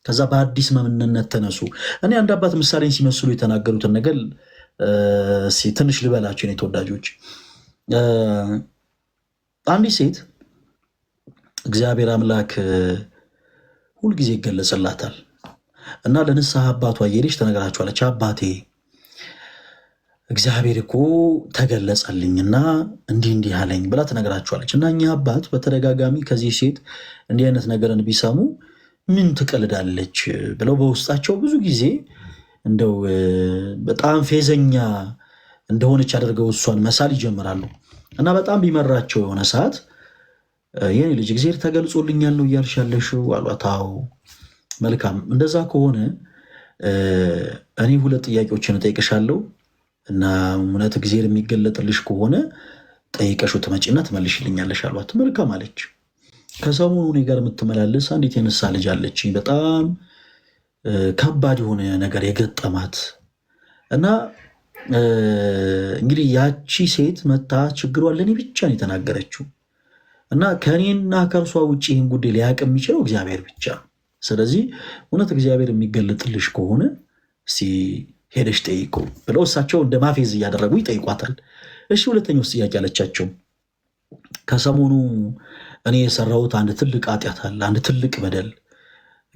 ከዛ በአዲስ ማንነት ተነሱ። እኔ አንድ አባት ምሳሌን ሲመስሉ የተናገሩትን ነገር ትንሽ ልበላቸው። ተወዳጆች አንዲት ሴት እግዚአብሔር አምላክ ሁልጊዜ ይገለጽላታል እና ለንስሐ አባቷ እየሄደች ተነግራቸዋለች። አባቴ እግዚአብሔር እኮ ተገለጸልኝና እንዲህ አለኝ ብላ ትነግራቸዋለች። እና እኛ አባት በተደጋጋሚ ከዚህ ሴት እንዲህ አይነት ነገርን ቢሰሙ ምን ትቀልዳለች ብለው በውስጣቸው ብዙ ጊዜ እንደው በጣም ፌዘኛ እንደሆነች አድርገው እሷን መሳል ይጀምራሉ። እና በጣም ቢመራቸው የሆነ ሰዓት የኔ ልጅ እግዚአብሔር ተገልጾልኛል ነው እያልሽ ያለሽው አሏት። አዎ መልካም፣ እንደዛ ከሆነ እኔ ሁለት ጥያቄዎችን እጠይቅሻለሁ እና እውነት እግዚአብሔር የሚገለጥልሽ ከሆነ ጠይቀሽው ትመጪና ትመልሽልኛለሽ አሏት። መልካም አለች። ከሰሞኑ እኔ ጋር የምትመላለስ አንዲት የነሳ ልጅ አለች፣ በጣም ከባድ የሆነ ነገር የገጠማት እና እንግዲህ ያቺ ሴት መታ ችግሯን ለእኔ ብቻ ነው የተናገረችው እና ከእኔና ከእርሷ ውጭ ይህን ጉዳይ ሊያውቅ የሚችለው እግዚአብሔር ብቻ። ስለዚህ እውነት እግዚአብሔር የሚገለጥልሽ ከሆነ እስቲ ሄደሽ ጠይቁ ብለው እሳቸው እንደ ማፌዝ እያደረጉ ይጠይቋታል። እሺ ሁለተኛው ጥያቄ አለቻቸው። ከሰሞኑ እኔ የሰራሁት አንድ ትልቅ ኃጢአት አለ፣ አንድ ትልቅ በደል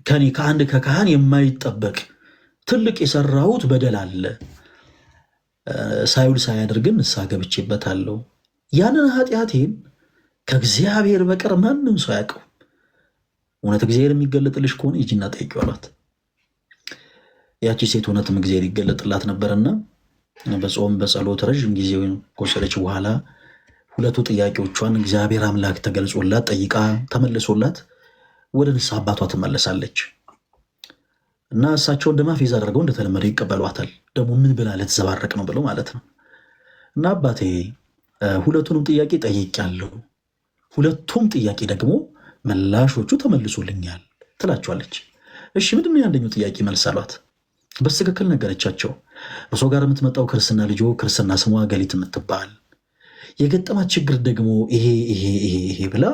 ከኔ ከአንድ ከካህን የማይጠበቅ ትልቅ የሰራሁት በደል አለ። ሳይውል ሳያድር ግን ንስሐ ገብቼበታለሁ። ያንን ኃጢአቴን ከእግዚአብሔር በቀር ማንም ሰው አያውቀው። እውነት እግዚአብሔር የሚገለጥልሽ ከሆነ ሂጂና ጠይቂው አሏት። ያቺ ሴት እውነትም እግዚአብሔር ይገለጥላት ነበርና በጾም በጸሎት ረዥም ጊዜ ከወሰደች በኋላ ሁለቱ ጥያቄዎቿን እግዚአብሔር አምላክ ተገልጾላት ጠይቃ ተመልሶላት ወደ ንስሐ አባቷ ትመለሳለች። እና እሳቸው እንደማፌዝ አድርገው እንደተለመደ ይቀበሏታል። ደግሞ ምን ብላ ልትዘባረቅ ነው ብለው ማለት ነው። እና አባቴ ሁለቱንም ጥያቄ ጠይቄያለሁ፣ ሁለቱም ጥያቄ ደግሞ ምላሾቹ ተመልሶልኛል ትላቸዋለች። እሺ ምንድን ነው የአንደኛው ጥያቄ መልስ አሏት። በትክክል ነገረቻቸው። እርሶ ጋር የምትመጣው ክርስትና ልጆ ክርስትና ስሟ ገሊት የምትባል የገጠማት ችግር ደግሞ ይሄ ብላ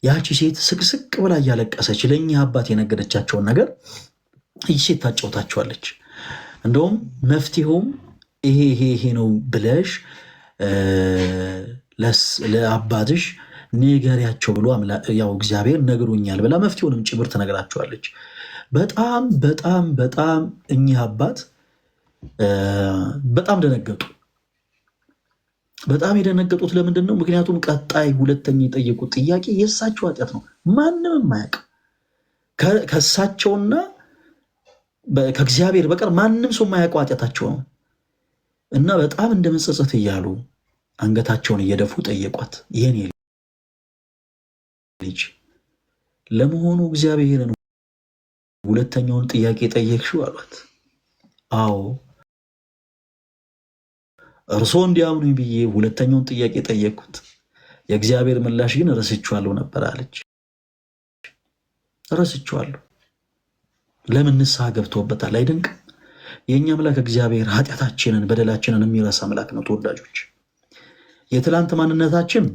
ያቺ ሴት ስቅስቅ ብላ እያለቀሰች ለእኛ አባት የነገረቻቸውን ነገር ይህ ሴት ታጫውታቸዋለች። እንደውም መፍትሄውም ይሄ ነው ብለሽ ለአባትሽ ንገሪያቸው ብሎ ያው እግዚአብሔር ነግሮኛል ብላ መፍትሄውንም ጭምር ትነግራቸዋለች። በጣም በጣም በጣም እኚህ አባት በጣም ደነገጡ። በጣም የደነገጡት ለምንድን ነው? ምክንያቱም ቀጣይ ሁለተኛ የጠየቁት ጥያቄ የእሳቸው ኃጢአት ነው። ማንም የማያውቅ ከእሳቸውና ከእግዚአብሔር በቀር ማንም ሰው የማያውቀው ኃጢአታቸው ነው እና በጣም እንደ መጸጸት እያሉ አንገታቸውን እየደፉ ጠየቋት። የኔ ልጅ ለመሆኑ እግዚአብሔርን ሁለተኛውን ጥያቄ ጠየቅሽው አሏት። አዎ እርሶ እንዲያምኑኝ ብዬ ሁለተኛውን ጥያቄ ጠየቅኩት፣ የእግዚአብሔር ምላሽ ግን ረስቼዋለሁ ነበር አለች። ረስቼዋለሁ። ለምን? ንስሐ ገብቶበታል። አይደንቅም? የእኛ አምላክ እግዚአብሔር ኃጢአታችንን በደላችንን የሚረሳ አምላክ ነው። ተወዳጆች፣ የትላንት ማንነታችን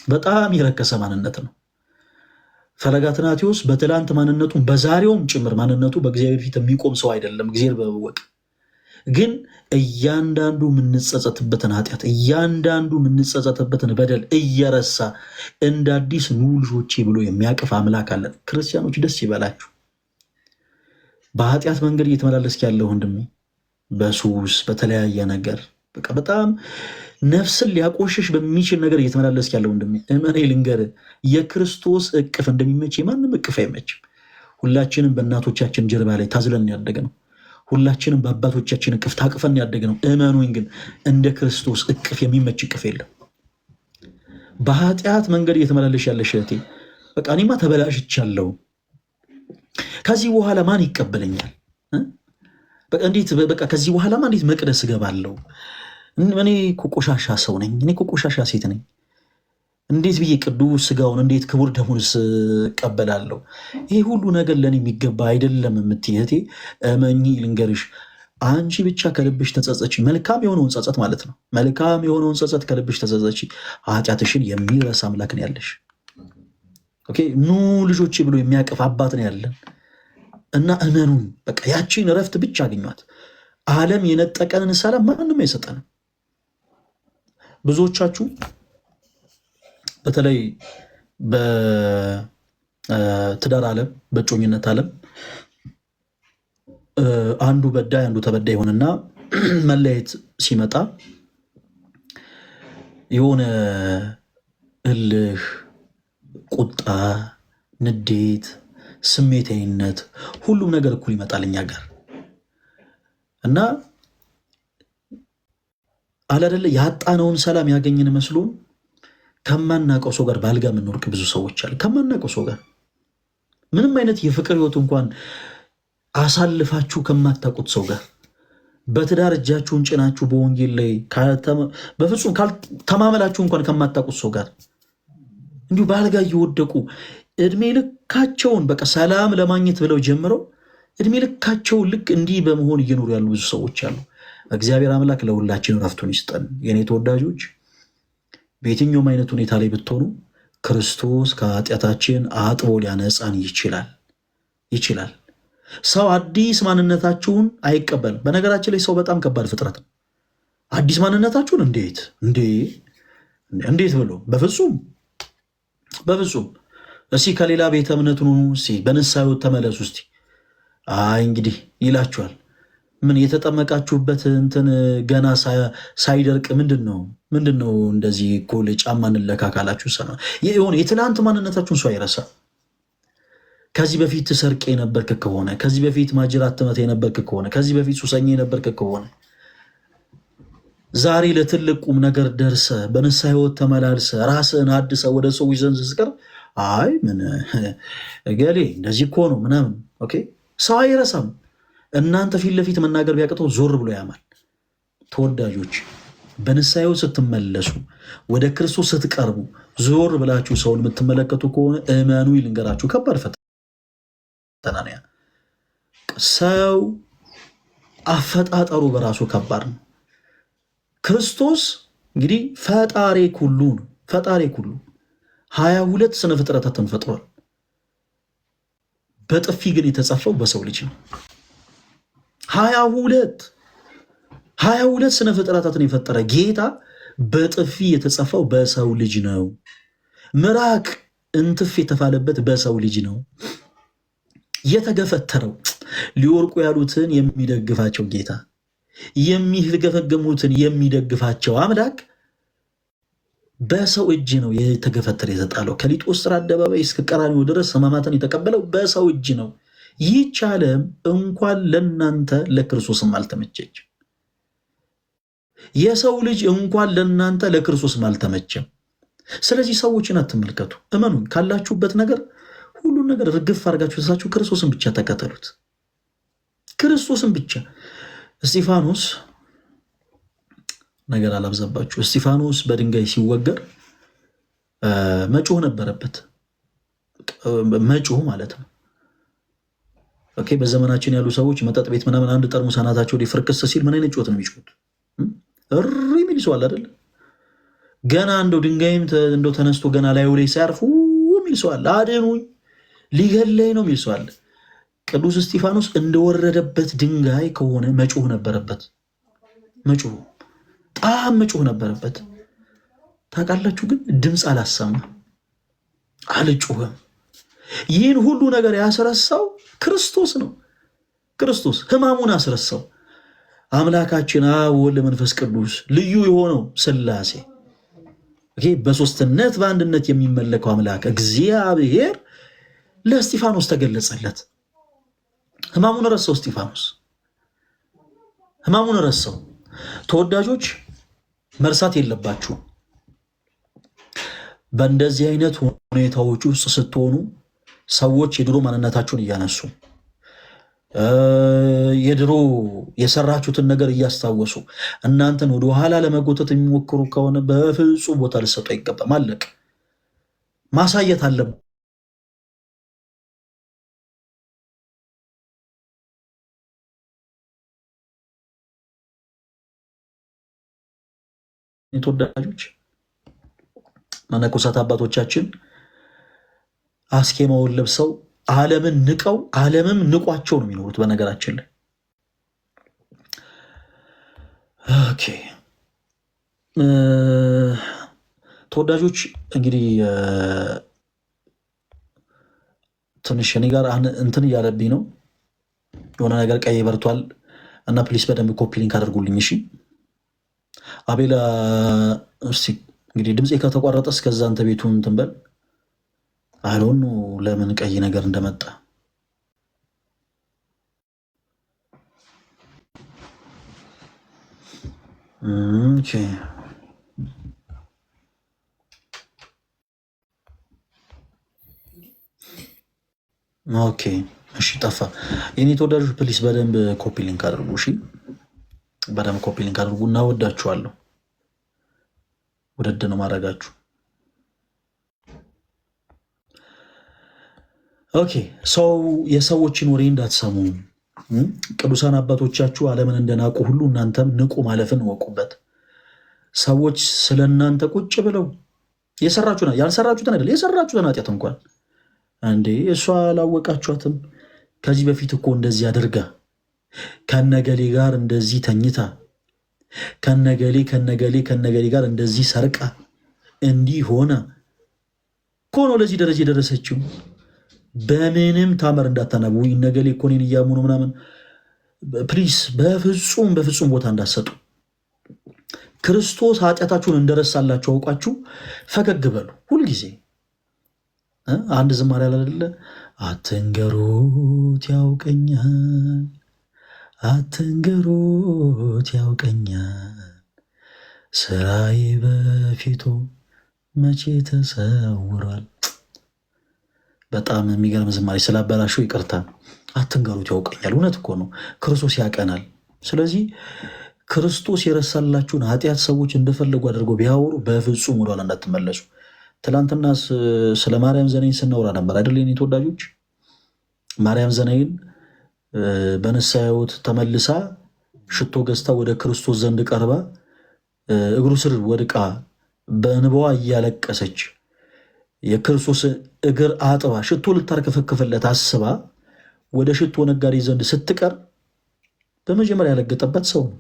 በጣም የረከሰ ማንነት ነው። ፈለገ አትናቴዎስ በትላንት ማንነቱ በዛሬውም ጭምር ማንነቱ በእግዚአብሔር ፊት የሚቆም ሰው አይደለም። እግዚአብሔር በመወቅ ግን እያንዳንዱ የምንጸጸትበትን ኃጢአት እያንዳንዱ የምንጸጸትበትን በደል እየረሳ እንደ አዲስ ኑ ልጆቼ ብሎ የሚያቅፍ አምላክ አለን። ክርስቲያኖች ደስ ይበላችሁ። በኃጢአት መንገድ እየተመላለስክ ያለው ወንድሜ፣ በሱስ በተለያየ ነገር በቃ በጣም ነፍስን ሊያቆሽሽ በሚችል ነገር እየተመላለስክ ያለው ወንድሜ፣ እመኔ ልንገር፣ የክርስቶስ እቅፍ እንደሚመች የማንም እቅፍ አይመችም። ሁላችንም በእናቶቻችን ጀርባ ላይ ታዝለን ያደገ ነው። ሁላችንም በአባቶቻችን እቅፍ ታቅፈን ያደገ ነው። እመኑኝ ግን እንደ ክርስቶስ እቅፍ የሚመች እቅፍ የለም። በኃጢአት መንገድ እየተመላለሽ ያለሽ እህቴ፣ በቃ እኔማ ተበላሽቻለሁ፣ ከዚህ በኋላ ማን ይቀበለኛል? በቃ ከዚህ በኋላማ እንዴት መቅደስ እገባለሁ? እኔ እኮ ቆሻሻ ሰው ነኝ፣ እኔ እኮ ቆሻሻ ሴት ነኝ። እንዴት ብዬ ቅዱስ ስጋውን እንዴት ክቡር ደሙንስ እቀበላለሁ? ይሄ ሁሉ ነገር ለእኔ የሚገባ አይደለም የምትይ እህቴ፣ እመኚ ልንገርሽ፣ አንቺ ብቻ ከልብሽ ተጸጸች። መልካም የሆነውን ጸጸት ማለት ነው። መልካም የሆነውን ጸጸት ከልብሽ ተጸጸች። ኃጢአትሽን የሚረሳ አምላክ ነው ያለሽ። ኦኬ፣ ኑ ልጆቼ ብሎ የሚያቅፍ አባት ነው ያለን እና እመኑን፣ በቃ ያቺን እረፍት ብቻ አግኟት። ዓለም የነጠቀንን ሰላም ማንም አይሰጠንም። ብዙዎቻችሁ በተለይ በትዳር ዓለም በእጮኝነት ዓለም አንዱ በዳይ አንዱ ተበዳይ ይሆንና መለየት ሲመጣ የሆነ እልህ፣ ቁጣ፣ ንዴት፣ ስሜታዊነት ሁሉም ነገር እኩል ይመጣል እኛ ጋር እና አላደለ ያጣነውን ሰላም ያገኝን መስሎን ከማናውቀው ሰው ጋር ባልጋ የምንወርቅ ብዙ ሰዎች አለ። ከማናውቀው ሰው ጋር ምንም አይነት የፍቅር ህይወት እንኳን አሳልፋችሁ ከማታውቁት ሰው ጋር በትዳር እጃችሁን ጭናችሁ በወንጌል ላይ በፍጹም ተማመላችሁ እንኳን ከማታውቁት ሰው ጋር እንዲሁ ባልጋ እየወደቁ እድሜ ልካቸውን በቃ ሰላም ለማግኘት ብለው ጀምረው እድሜ ልካቸውን ልክ እንዲህ በመሆን እየኖሩ ያሉ ብዙ ሰዎች አሉ። እግዚአብሔር አምላክ ለሁላችን ረፍቱን ይስጠን። የኔ ተወዳጆች፣ በየትኛውም አይነት ሁኔታ ላይ ብትሆኑ ክርስቶስ ከኃጢአታችን አጥቦ ሊያነጻን ይችላል። ሰው አዲስ ማንነታችሁን አይቀበልም። በነገራችን ላይ ሰው በጣም ከባድ ፍጥረት ነው። አዲስ ማንነታችሁን እንዴት ብሎ በፍጹም እስኪ ከሌላ ቤተ እምነት ኑ፣ እስኪ በንስሐ ሕይወት ተመለሱ፣ እስኪ እንግዲህ ይላችኋል። ምን የተጠመቃችሁበት እንትን ገና ሳይደርቅ ምንድን ነው እንደዚህ ኮል ጫማ እንለካ ካላችሁ ሰ የሆነ የትናንት ማንነታችሁን ሰው አይረሳ። ከዚህ በፊት ትሰርቅ የነበርክ ከሆነ፣ ከዚህ በፊት ማጅራት ትመታ የነበርክ ከሆነ፣ ከዚህ በፊት ሱሰኛ የነበርክ ከሆነ ዛሬ ለትልቅ ቁም ነገር ደርሰ በንስሐ ሕይወት ተመላልሰ ራስህን አድሰ ወደ ሰዎች ዘንድ ስትቀርብ አይ ምን ገሌ እንደዚህ እኮ ነው ምናምን። ኦኬ ሰው አይረሳም። እናንተ ፊት ለፊት መናገር ቢያቅተው ዞር ብሎ ያማል። ተወዳጆች በንስሐ ሕይወት ስትመለሱ ወደ ክርስቶስ ስትቀርቡ ዞር ብላችሁ ሰውን የምትመለከቱ ከሆነ እመኑ ይልንገራችሁ ከባድ ፈተና ነው። ሰው አፈጣጠሩ በራሱ ከባድ ነው። ክርስቶስ እንግዲህ ፈጣሪ ኩሉ ነው። ፈጣሪ ኩሉ 22 ስነ ፍጥረታትን ፈጥሯል። በጥፊ ግን የተጻፈው በሰው ልጅ ነው። 22 ስነ ፍጥረታትን የፈጠረ ጌታ በጥፊ የተጻፈው በሰው ልጅ ነው። ምራቅ እንትፍ የተፋለበት በሰው ልጅ ነው። የተገፈተረው ሊወርቁ ያሉትን የሚደግፋቸው ጌታ፣ የሚገፈገሙትን የሚደግፋቸው አምላክ በሰው እጅ ነው የተገፈተረ የተጣለው። ከሊጦስትራ አደባባይ እስከ ቀራንዮ ድረስ ሕማማትን የተቀበለው በሰው እጅ ነው። ይህች ዓለም እንኳን ለእናንተ ለክርስቶስም አልተመቸች። የሰው ልጅ እንኳን ለእናንተ ለክርስቶስም አልተመቸም። ስለዚህ ሰዎችን አትመልከቱ። እመኑን፣ ካላችሁበት ነገር ሁሉን ነገር ርግፍ አድርጋችሁ ተሳችሁ ክርስቶስን ብቻ ተከተሉት። ክርስቶስን ብቻ። እስጢፋኖስ ነገር አላብዛባችሁ። እስጢፋኖስ በድንጋይ ሲወገር መጮህ ነበረበት። መጮህ ማለት ነው። ኦኬ። በዘመናችን ያሉ ሰዎች መጠጥ ቤት ምናምን አንድ ጠርሙስ አናታቸው ፍርክስ ሲል ምን አይነት ጮት ነው የሚጮት? እሪ የሚል ሰው አለ አይደል? ገና እንደው ድንጋይም እንደው ተነስቶ ገና ላዩ ላይ ሳያርፉ የሚል ሰው አለ። አድኑኝ ሊገለኝ ነው የሚል ሰው አለ። ቅዱስ እስጢፋኖስ እንደወረደበት ድንጋይ ከሆነ መጮህ ነበረበት። መጮህ በጣም መጮህ ነበረበት። ታውቃላችሁ፣ ግን ድምፅ አላሰማ አልጮህም። ይህን ሁሉ ነገር ያስረሳው ክርስቶስ ነው። ክርስቶስ ሕማሙን አስረሳው። አምላካችን አብ ወልድ መንፈስ ቅዱስ ልዩ የሆነው ሥላሴ በሦስትነት በአንድነት የሚመለከው አምላክ እግዚአብሔር ለእስጢፋኖስ ተገለጸለት። ሕማሙን ረሳው። እስጢፋኖስ ሕማሙን ረሳው። ተወዳጆች መርሳት የለባችሁ። በእንደዚህ አይነት ሁኔታዎች ውስጥ ስትሆኑ ሰዎች የድሮ ማንነታችሁን እያነሱ የድሮ የሰራችሁትን ነገር እያስታወሱ እናንተን ወደ ኋላ ለመጎተት የሚሞክሩ ከሆነ በፍጹም ቦታ ልሰጡ አይገባም። አለቅ ማሳየት አለብን። ተወዳጆች መነኮሳት አባቶቻችን አስኬማውን ለብሰው ዓለምን ንቀው ዓለምም ንቋቸው ነው የሚኖሩት። በነገራችን ላይ ኦኬ ተወዳጆች እንግዲህ ትንሽ እኔ ጋር እንትን እያለብኝ ነው፣ የሆነ ነገር ቀይ በርቷል እና ፕሊስ በደንብ ኮፒ ሊንክ አድርጉልኝ እሺ። አቤላ እስቲ እንግዲህ ድምፄ ከተቋረጠ እስከዛ አንተ ቤቱን እንትን በል። አሁን ለምን ቀይ ነገር እንደመጣ ኦኬ እሺ፣ ጠፋ። የኔ ተወዳጆች ፕሊስ በደንብ ኮፒ ሊንክ አድርጉ እሺ። በደንብ ኮፒ ሊንክ አድርጉ እና ወዳችኋለሁ። ውድድ ነው ማድረጋችሁ። ኦኬ ሰው የሰዎችን ወሬ እንዳትሰሙ። ቅዱሳን አባቶቻችሁ ዓለምን እንደናቁ ሁሉ እናንተም ንቁ ማለፍን እወቁበት። ሰዎች ስለ እናንተ ቁጭ ብለው ያልሰራችሁትን አይደል የሰራችሁትን ኃጢአት እንኳን እንዴ እሷ አላወቃችኋትም? ከዚህ በፊት እኮ እንደዚህ አድርጋ ከነገሌ ጋር እንደዚህ ተኝታ ከነገሌ ጋር እንደዚህ ሰርቃ እንዲህ ሆና እኮ ነው ለዚህ ደረጃ የደረሰችው። በምንም ታመር እንዳታናቡ። ነገሌ እኮ እኔን እያሙ ነው ምናምን። ፕሊስ በፍጹም ቦታ እንዳሰጡ። ክርስቶስ ኃጢአታችሁን እንደረሳላችሁ አውቃችሁ ፈገግ በሉ ሁልጊዜ። አንድ ዝማሬ ያላለ አትንገሩት ያውቀኛል፣ አትንገሩት ያውቀኛል፣ ስራዬ በፊቱ መቼ ተሰውሯል። በጣም የሚገርም ዝማሬ ስላበላሸው ይቅርታ። አትንገሩት ያውቀኛል። እውነት እኮ ነው፣ ክርስቶስ ያቀናል። ስለዚህ ክርስቶስ የረሳላችሁን ኃጢአት ሰዎች እንደፈለጉ አድርገው ቢያወሩ በፍጹም ወደኋላ እንዳትመለሱ። ትላንትና ስለ ማርያም ዘነይን ስናወራ ነበር አይደል? የኔ ተወዳጆች፣ ማርያም ዘነይን በንስሐ ሕይወት ተመልሳ ሽቶ ገዝታ ወደ ክርስቶስ ዘንድ ቀርባ እግሩ ስር ወድቃ በእንባዋ እያለቀሰች የክርስቶስ እግር አጥባ ሽቶ ልታርከፈክፍለት አስባ ወደ ሽቶ ነጋዴ ዘንድ ስትቀር በመጀመሪያ ያለገጠበት ሰው ነው፣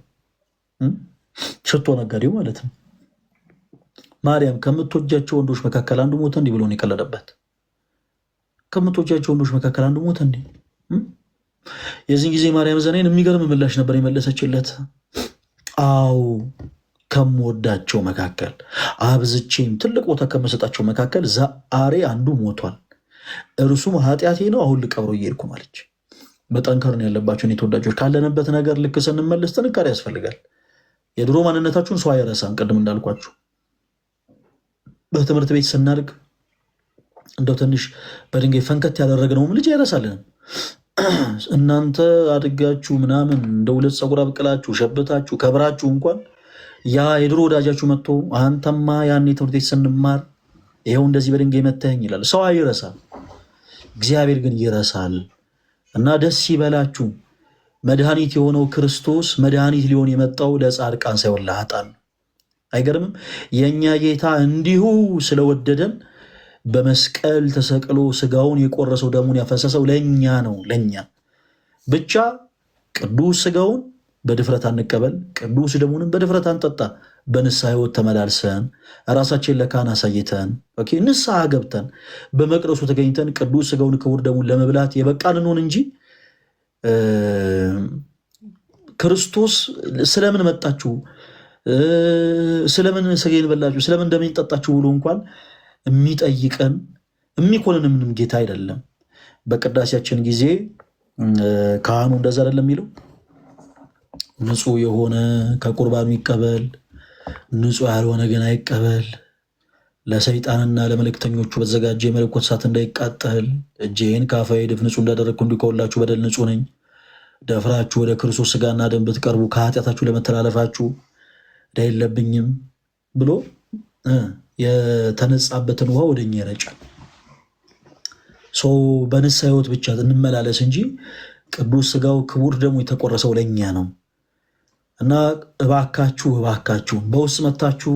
ሽቶ ነጋዴው ማለት ነው። ማርያም ከምትወጃቸው ወንዶች መካከል አንዱ ሞተ እንዲህ ብሎ ነው የቀለደበት። ከምትወጃቸው ወንዶች መካከል አንዱ ሞተ እንዲህ። የዚህን ጊዜ ማርያም ዘነይን የሚገርም ምላሽ ነበር የመለሰችለት። አዎ ከምወዳቸው መካከል አብዝቼም ትልቅ ቦታ ከምሰጣቸው መካከል ዛሬ አንዱ ሞቷል፣ እርሱም ኃጢአቴ ነው፣ አሁን ልቀብረው እየሄድኩ ማለች። መጠንከር ነው ያለባቸውን የተወዳጆች። ካለንበት ነገር ልክ ስንመለስ ጥንካሬ ያስፈልጋል። የድሮ ማንነታችሁን ሰው አይረሳም። ቅድም እንዳልኳችሁ በትምህርት ቤት ስናድግ እንደው ትንሽ በድንጋይ ፈንከት ያደረግነውም ልጅ አይረሳልንም። እናንተ አድጋችሁ ምናምን እንደ ሁለት ፀጉር አብቅላችሁ ሸብታችሁ ከብራችሁ እንኳን ያ የድሮ ወዳጃችሁ መጥቶ አንተማ ያኔ ትምህርት ቤት ስንማር ይኸው እንደዚህ በድንጋይ መተኸኝ ይላል። ሰው አይረሳም፣ እግዚአብሔር ግን ይረሳል። እና ደስ ይበላችሁ፣ መድኃኒት የሆነው ክርስቶስ መድኃኒት ሊሆን የመጣው ለጻድቃን ሳይሆን ለኃጥአን። አይገርምም? የእኛ ጌታ እንዲሁ ስለወደደን በመስቀል ተሰቅሎ ስጋውን የቆረሰው ደሙን ያፈሰሰው ለእኛ ነው። ለእኛ ብቻ ቅዱስ ስጋውን በድፍረት አንቀበል፣ ቅዱስ ደሙንም በድፍረት አንጠጣ። በንስሐ ሕይወት ተመላልሰን ራሳችን ለካህን አሳይተን ንስሐ ገብተን በመቅደሱ ተገኝተን ቅዱስ ስጋውን ክቡር ደሙን ለመብላት የበቃን እንሆን እንጂ ክርስቶስ ስለምን መጣችሁ፣ ስለምን ስጋዬን በላችሁ፣ ስለምን ደሜን ጠጣችሁ ብሎ እንኳን የሚጠይቀን የሚኮንን ምንም ጌታ አይደለም። በቅዳሴያችን ጊዜ ካህኑ እንደዛ አይደለም የሚለው ንጹሕ የሆነ ከቁርባኑ ይቀበል፣ ንጹሕ ያልሆነ ግን አይቀበል፣ ለሰይጣንና ለመልእክተኞቹ በተዘጋጀ የመለኮት እሳት እንዳይቃጠል፣ እጄን ከአፋዬ ድፍ ንጹሕ እንዳደረግኩ እንዲሁ ከሁላችሁ በደል ንጹሕ ነኝ። ደፍራችሁ ወደ ክርስቶስ ስጋና ደም ብትቀርቡ ከኃጢአታችሁ ለመተላለፋችሁ ዕዳ የለብኝም ብሎ የተነጻበትን ውሃ ወደኛ ይረጫል። ሰው በንስሐ ሕይወት ብቻ እንመላለስ እንጂ ቅዱስ ስጋው ክቡር ደሙ የተቆረሰው ለእኛ ነው። እና እባካችሁ በውስጥ መታችሁ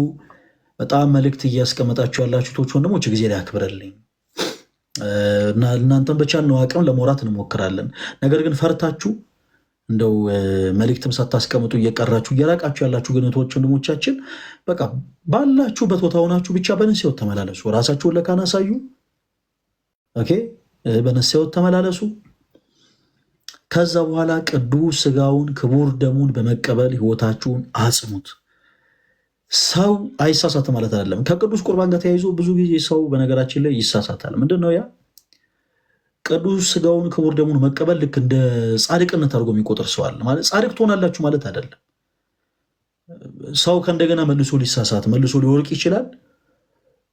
በጣም መልእክት እያስቀመጣችሁ ያላችሁ ቶች ወንድሞች እግዚአብሔር ያክብረልኝ እና እናንተም በቻልነው አቅም ለመውራት እንሞክራለን። ነገር ግን ፈርታችሁ እንደው መልእክትም ሳታስቀምጡ እየቀራችሁ እየራቃችሁ ያላችሁ ግን ቶች ወንድሞቻችን በቃ ባላችሁበት ቦታ ሆናችሁ ብቻ በንስሐ ሕይወት ተመላለሱ። ራሳችሁን ለካህን አሳዩ። በንስሐ ሕይወት ተመላለሱ። ከዛ በኋላ ቅዱስ ስጋውን ክቡር ደሙን በመቀበል ህይወታችሁን አጽሙት። ሰው አይሳሳትም ማለት አይደለም። ከቅዱስ ቁርባን ጋር ተያይዞ ብዙ ጊዜ ሰው በነገራችን ላይ ይሳሳታል። ምንድነው ያ? ቅዱስ ስጋውን ክቡር ደሙን መቀበል ልክ እንደ ጻድቅነት አድርጎ የሚቆጥር ሰው አለ። ማለት ጻድቅ ትሆናላችሁ ማለት አይደለም። ሰው ከእንደገና መልሶ ሊሳሳት መልሶ ሊወርቅ ይችላል።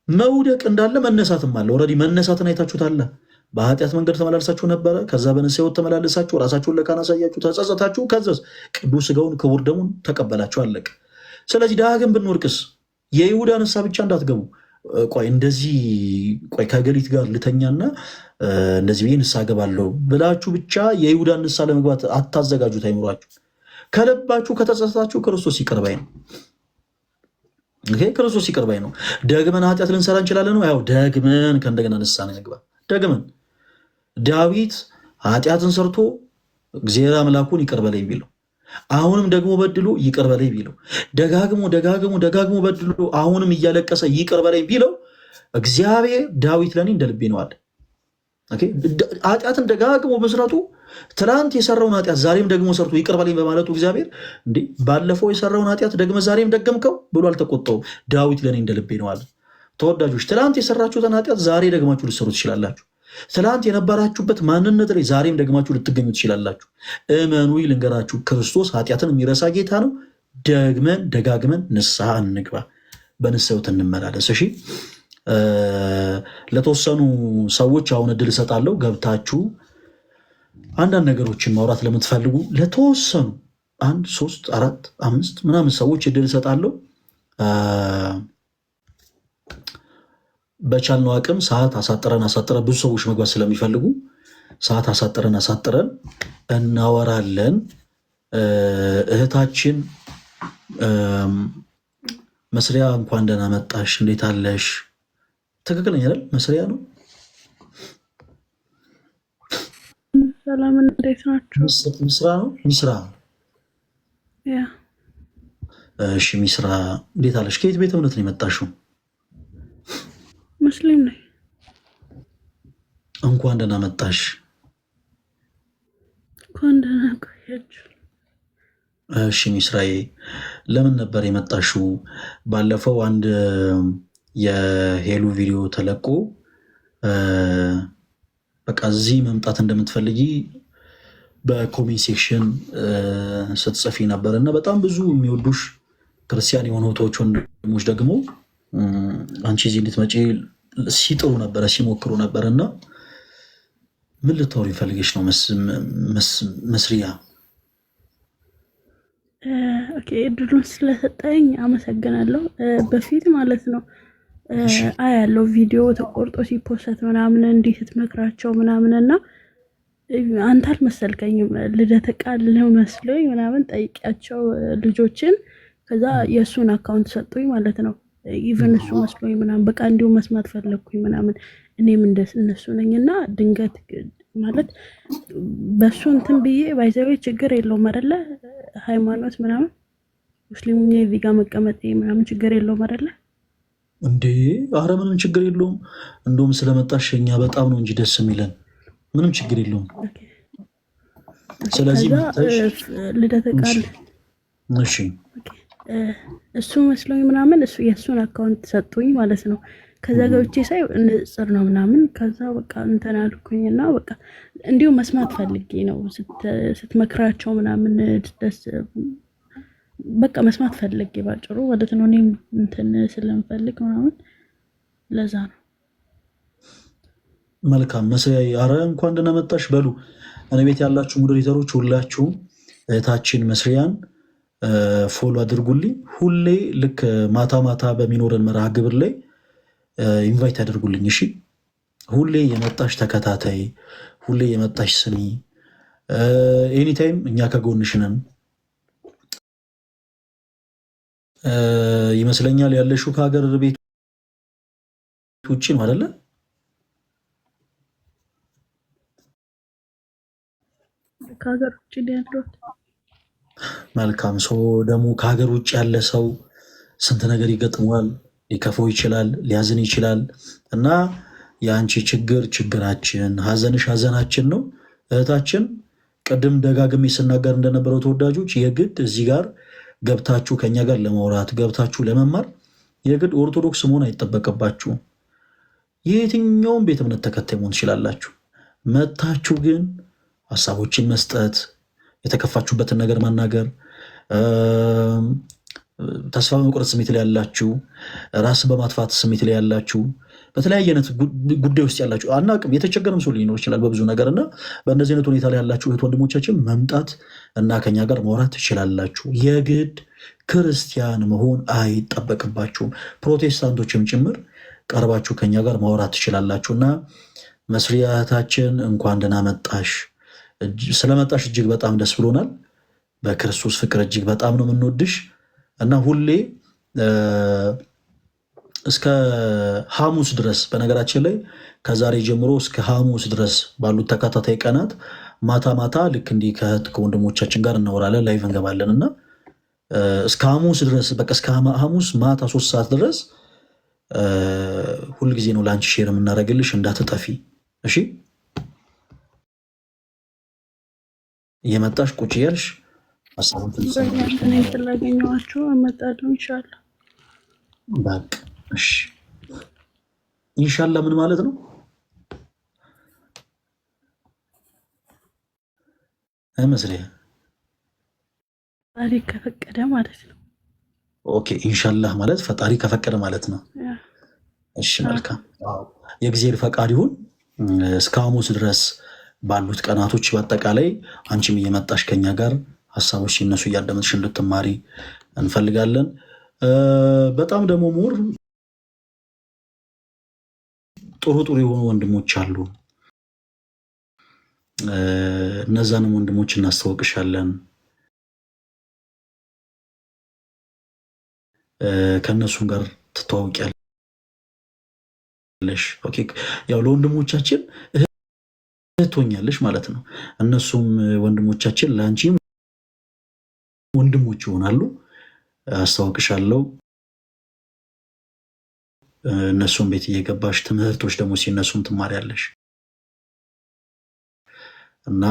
መውደቅ እንዳለ መነሳትም አለ። ኦልሬዲ መነሳትን አይታችሁታል። በኃጢአት መንገድ ተመላልሳችሁ ነበረ። ከዛ በንስሐ ሕይወት ተመላለሳችሁ፣ ራሳችሁን ለካህን አሳያችሁ፣ ተጸጸታችሁ፣ ከዛ ቅዱስ ስጋውን ክቡር ደሙን ተቀበላችሁ፣ አለቀ። ስለዚህ ዳግም ብንወድቅስ የይሁዳ ንስሐ ብቻ እንዳትገቡ። ቆይ ከገሊት ጋር ልተኛና እንደዚህ ብዬ ንስሐ ገባለሁ ብላችሁ ብቻ የይሁዳ ንስሐ ለመግባት አታዘጋጁት አይምሯችሁ። ከልባችሁ ከተጸጸታችሁ ክርስቶስ ይቅር ባይ ነው። ክርስቶስ ይቅር ባይ ነው። ደግመን ኃጢአት ልንሰራ እንችላለን ነው። ያው ደግመን ከእንደገና ንስሐ እንግባ። ደግመን ዳዊት ኃጢአትን ሰርቶ እግዚአብሔር አምላኩን ይቅር በለኝ ቢለው፣ አሁንም ደግሞ በድሎ ይቅር በለኝ ቢለው፣ ደጋግሞ በድሎ አሁንም እያለቀሰ ይቅር በለኝ ቢለው፣ እግዚአብሔር ዳዊት ለኔ እንደ ልቤ ነው አለ። ኃጢአትን ደጋግሞ መስራቱ ትላንት የሰራውን ኃጢአት ዛሬም ደግሞ ሰርቶ ይቅር በለኝ በማለቱ እግዚአብሔር እንዴ ባለፈው የሰራውን ኃጢአት ደግመ ዛሬም ደገምከው ብሎ አልተቆጣውም። ዳዊት ለእኔ እንደ ልቤ ነው አለ። ተወዳጆች ትላንት የሰራችሁትን ኃጢአት ዛሬ ደግማችሁ ልትሰሩ ትችላላችሁ። ትላንት የነበራችሁበት ማንነት ላይ ዛሬም ደግማችሁ ልትገኙ ትችላላችሁ። እመኑ፣ ልንገራችሁ፣ ክርስቶስ ኃጢአትን የሚረሳ ጌታ ነው። ደግመን ደጋግመን ንስሐ እንግባ፣ በንስሐው እንመላለስ። እሺ፣ ለተወሰኑ ሰዎች አሁን እድል እሰጣለሁ። ገብታችሁ አንዳንድ ነገሮችን ማውራት ለምትፈልጉ ለተወሰኑ 1 3 4 5 ምናምን ሰዎች እድል እሰጣለሁ። በቻልነው አቅም ሰዓት አሳጥረን ብዙ ሰዎች መግባት ስለሚፈልጉ ሰዓት አሳጥረን እናወራለን። እህታችን መስሪያ እንኳን ደህና መጣሽ፣ እንዴት አለሽ? ትክክለኛ አይደል? መስሪያ ነው። ሰላም፣ እንዴት ናችሁ? ሚስራ ነው። ሚስራ እሺ፣ ሚስራ እንዴት አለሽ? ከየት ቤተ እምነት ነው የመጣሽው? ሙስሊም ነኝ። እንኳን ደህና መጣሽ። እንኳን ደህና ቆያችሁ። እሺ ሚስራዬ፣ ለምን ነበር የመጣሽው? ባለፈው አንድ የሄሉ ቪዲዮ ተለቆ በቃ እዚህ መምጣት እንደምትፈልጊ በኮሜንት ሴክሽን ስትጽፊ ነበር እና በጣም ብዙ የሚወዱሽ ክርስቲያን የሆኑ እህቶች ወንድሞች ደግሞ አንቺ እዚህ እንድትመጪ ሲጥሩ ነበረ፣ ሲሞክሩ ነበር እና ምን ልታወሪ ፈልገሽ ነው መስሪያ? ኦኬ፣ እድሉን ስለሰጠኝ አመሰግናለሁ። በፊት ማለት ነው ያለው ቪዲዮ ተቆርጦ ሲፖሰት ምናምን እንዲህ ስትመክራቸው ምናምን እና አንተ አልመሰልከኝም፣ ልደተ ቃል ነው መስሎኝ ምናምን ጠይቂያቸው ልጆችን፣ ከዛ የእሱን አካውንት ሰጡኝ ማለት ነው። ኢቨን እሱ መስሎኝ ምናምን በቃ እንዲሁ መስማት ፈለግኩኝ ምናምን እኔም እነሱ ነኝ እና ድንገት ማለት በእሱ እንትን ብዬ ባይዘዌ ችግር የለውም አይደለ? ሃይማኖት ምናምን ሙስሊሙ እዚህ ጋር መቀመጥ ምናምን ችግር የለውም አይደለ እንዴ? አረ ምንም ችግር የለውም። እንደውም ስለመጣሽ እኛ በጣም ነው እንጂ ደስ የሚለን። ምንም ችግር የለውም። ስለዚህ ልደተ ቃል እሺ፣ እሱ መስሎኝ ምናምን እሱ የእሱን አካውንት ሰጡኝ ማለት ነው። ከዛ ገብቼ ሳይ ንጽር ነው ምናምን። ከዛ በቃ እንትን አልኩኝ እና በቃ እንዲሁ መስማት ፈልጌ ነው ስትመክራቸው ምናምን ደስ በቃ መስማት ፈልጌ ባጭሩ ማለት ነው። እኔም እንትን ስለምፈልግ ምናምን ለዛ ነው። መልካም መስሪያ፣ አረ እንኳን ደህና መጣሽ በሉ። እኔ ቤት ያላችሁ ሞዴሬተሮች ሁላችሁም እህታችን መስሪያን ፎሎ አድርጉልኝ። ሁሌ ልክ ማታ ማታ በሚኖረን መርሃ ግብር ላይ ኢንቫይት አድርጉልኝ። እሺ፣ ሁሌ የመጣሽ ተከታታይ፣ ሁሌ የመጣሽ ስሚ። ኤኒታይም እኛ ከጎንሽ ነን። ይመስለኛል ያለሽው ከሀገር ቤት ውጭ ነው አይደለ? ከሀገር ውጭ ያለሁት። መልካም ሰው ደግሞ ከሀገር ውጭ ያለ ሰው ስንት ነገር ይገጥመዋል። ሊከፈው ይችላል፣ ሊያዝን ይችላል። እና የአንቺ ችግር ችግራችን፣ ሀዘንሽ ሀዘናችን ነው። እህታችን ቅድም ደጋግሜ ስናገር እንደነበረው ተወዳጆች የግድ እዚህ ጋር ገብታችሁ ከኛ ጋር ለማውራት ገብታችሁ ለመማር የግድ ኦርቶዶክስ መሆን አይጠበቅባችሁም። የየትኛውም ቤተ እምነት ተከታይ መሆን ትችላላችሁ። መታችሁ ግን ሀሳቦችን መስጠት፣ የተከፋችሁበትን ነገር መናገር፣ ተስፋ በመቁረጥ ስሜት ላይ ያላችሁ፣ ራስ በማጥፋት ስሜት ላይ ያላችሁ፣ በተለያየ አይነት ጉዳይ ውስጥ ያላችሁ አናቅም፣ የተቸገረም ሰው ሊኖር ይችላል በብዙ ነገር እና በእነዚህ አይነት ሁኔታ ላይ ያላችሁ እህት ወንድሞቻችን መምጣት እና ከኛ ጋር ማውራት ትችላላችሁ። የግድ ክርስቲያን መሆን አይጠበቅባችሁም። ፕሮቴስታንቶችም ጭምር ቀርባችሁ ከኛ ጋር ማውራት ትችላላችሁ። እና መስሪያ እህታችን እንኳን ደህና መጣሽ። ስለመጣሽ እጅግ በጣም ደስ ብሎናል። በክርስቶስ ፍቅር እጅግ በጣም ነው የምንወድሽ እና ሁሌ እስከ ሐሙስ ድረስ በነገራችን ላይ ከዛሬ ጀምሮ እስከ ሐሙስ ድረስ ባሉት ተከታታይ ቀናት ማታ ማታ ልክ እንዲህ ከወንድሞቻችን ጋር እናወራለን፣ ላይቭ እንገባለን እና እስከ ሐሙስ ድረስ በቃ እስከ ሐሙስ ማታ 3 ሰዓት ድረስ ሁልጊዜ ነው ለአንቺ ሼር የምናደርግልሽ። እንዳትጠፊ እሺ። እየመጣሽ ቁጭ እያልሽ ሀሳቡን ትሰማለሽ። ስላገኘኋቸው እመጣለሁ ኢንሻላህ። በቃ እሺ። ኢንሻላህ ምን ማለት ነው? መስሪያ ፈጣሪ ከፈቀደ ማለት ነው። ኦኬ ኢንሻላህ ማለት ፈጣሪ ከፈቀደ ማለት ነው። እሺ መልካም። የእግዚአብሔር ፈቃድ ይሁን። እስከ ሐሙስ ድረስ ባሉት ቀናቶች በአጠቃላይ አንቺም እየመጣሽ ከኛ ጋር ሀሳቦች ሲነሱ እያዳመጥሽ እንድትማሪ እንፈልጋለን። በጣም ደግሞ ሞር ጥሩ ጥሩ የሆኑ ወንድሞች አሉ። እነዛንም ወንድሞች እናስተዋውቅሻለን። ከእነሱም ጋር ትተዋውቂያለሽ። ያው ለወንድሞቻችን እህት ሆኛለሽ ማለት ነው። እነሱም ወንድሞቻችን ለአንቺም ወንድሞች ይሆናሉ። አስተዋውቅሻለሁ። እነሱም ቤት እየገባሽ ትምህርቶች ደግሞ ሲነሱም ትማሪያለሽ እና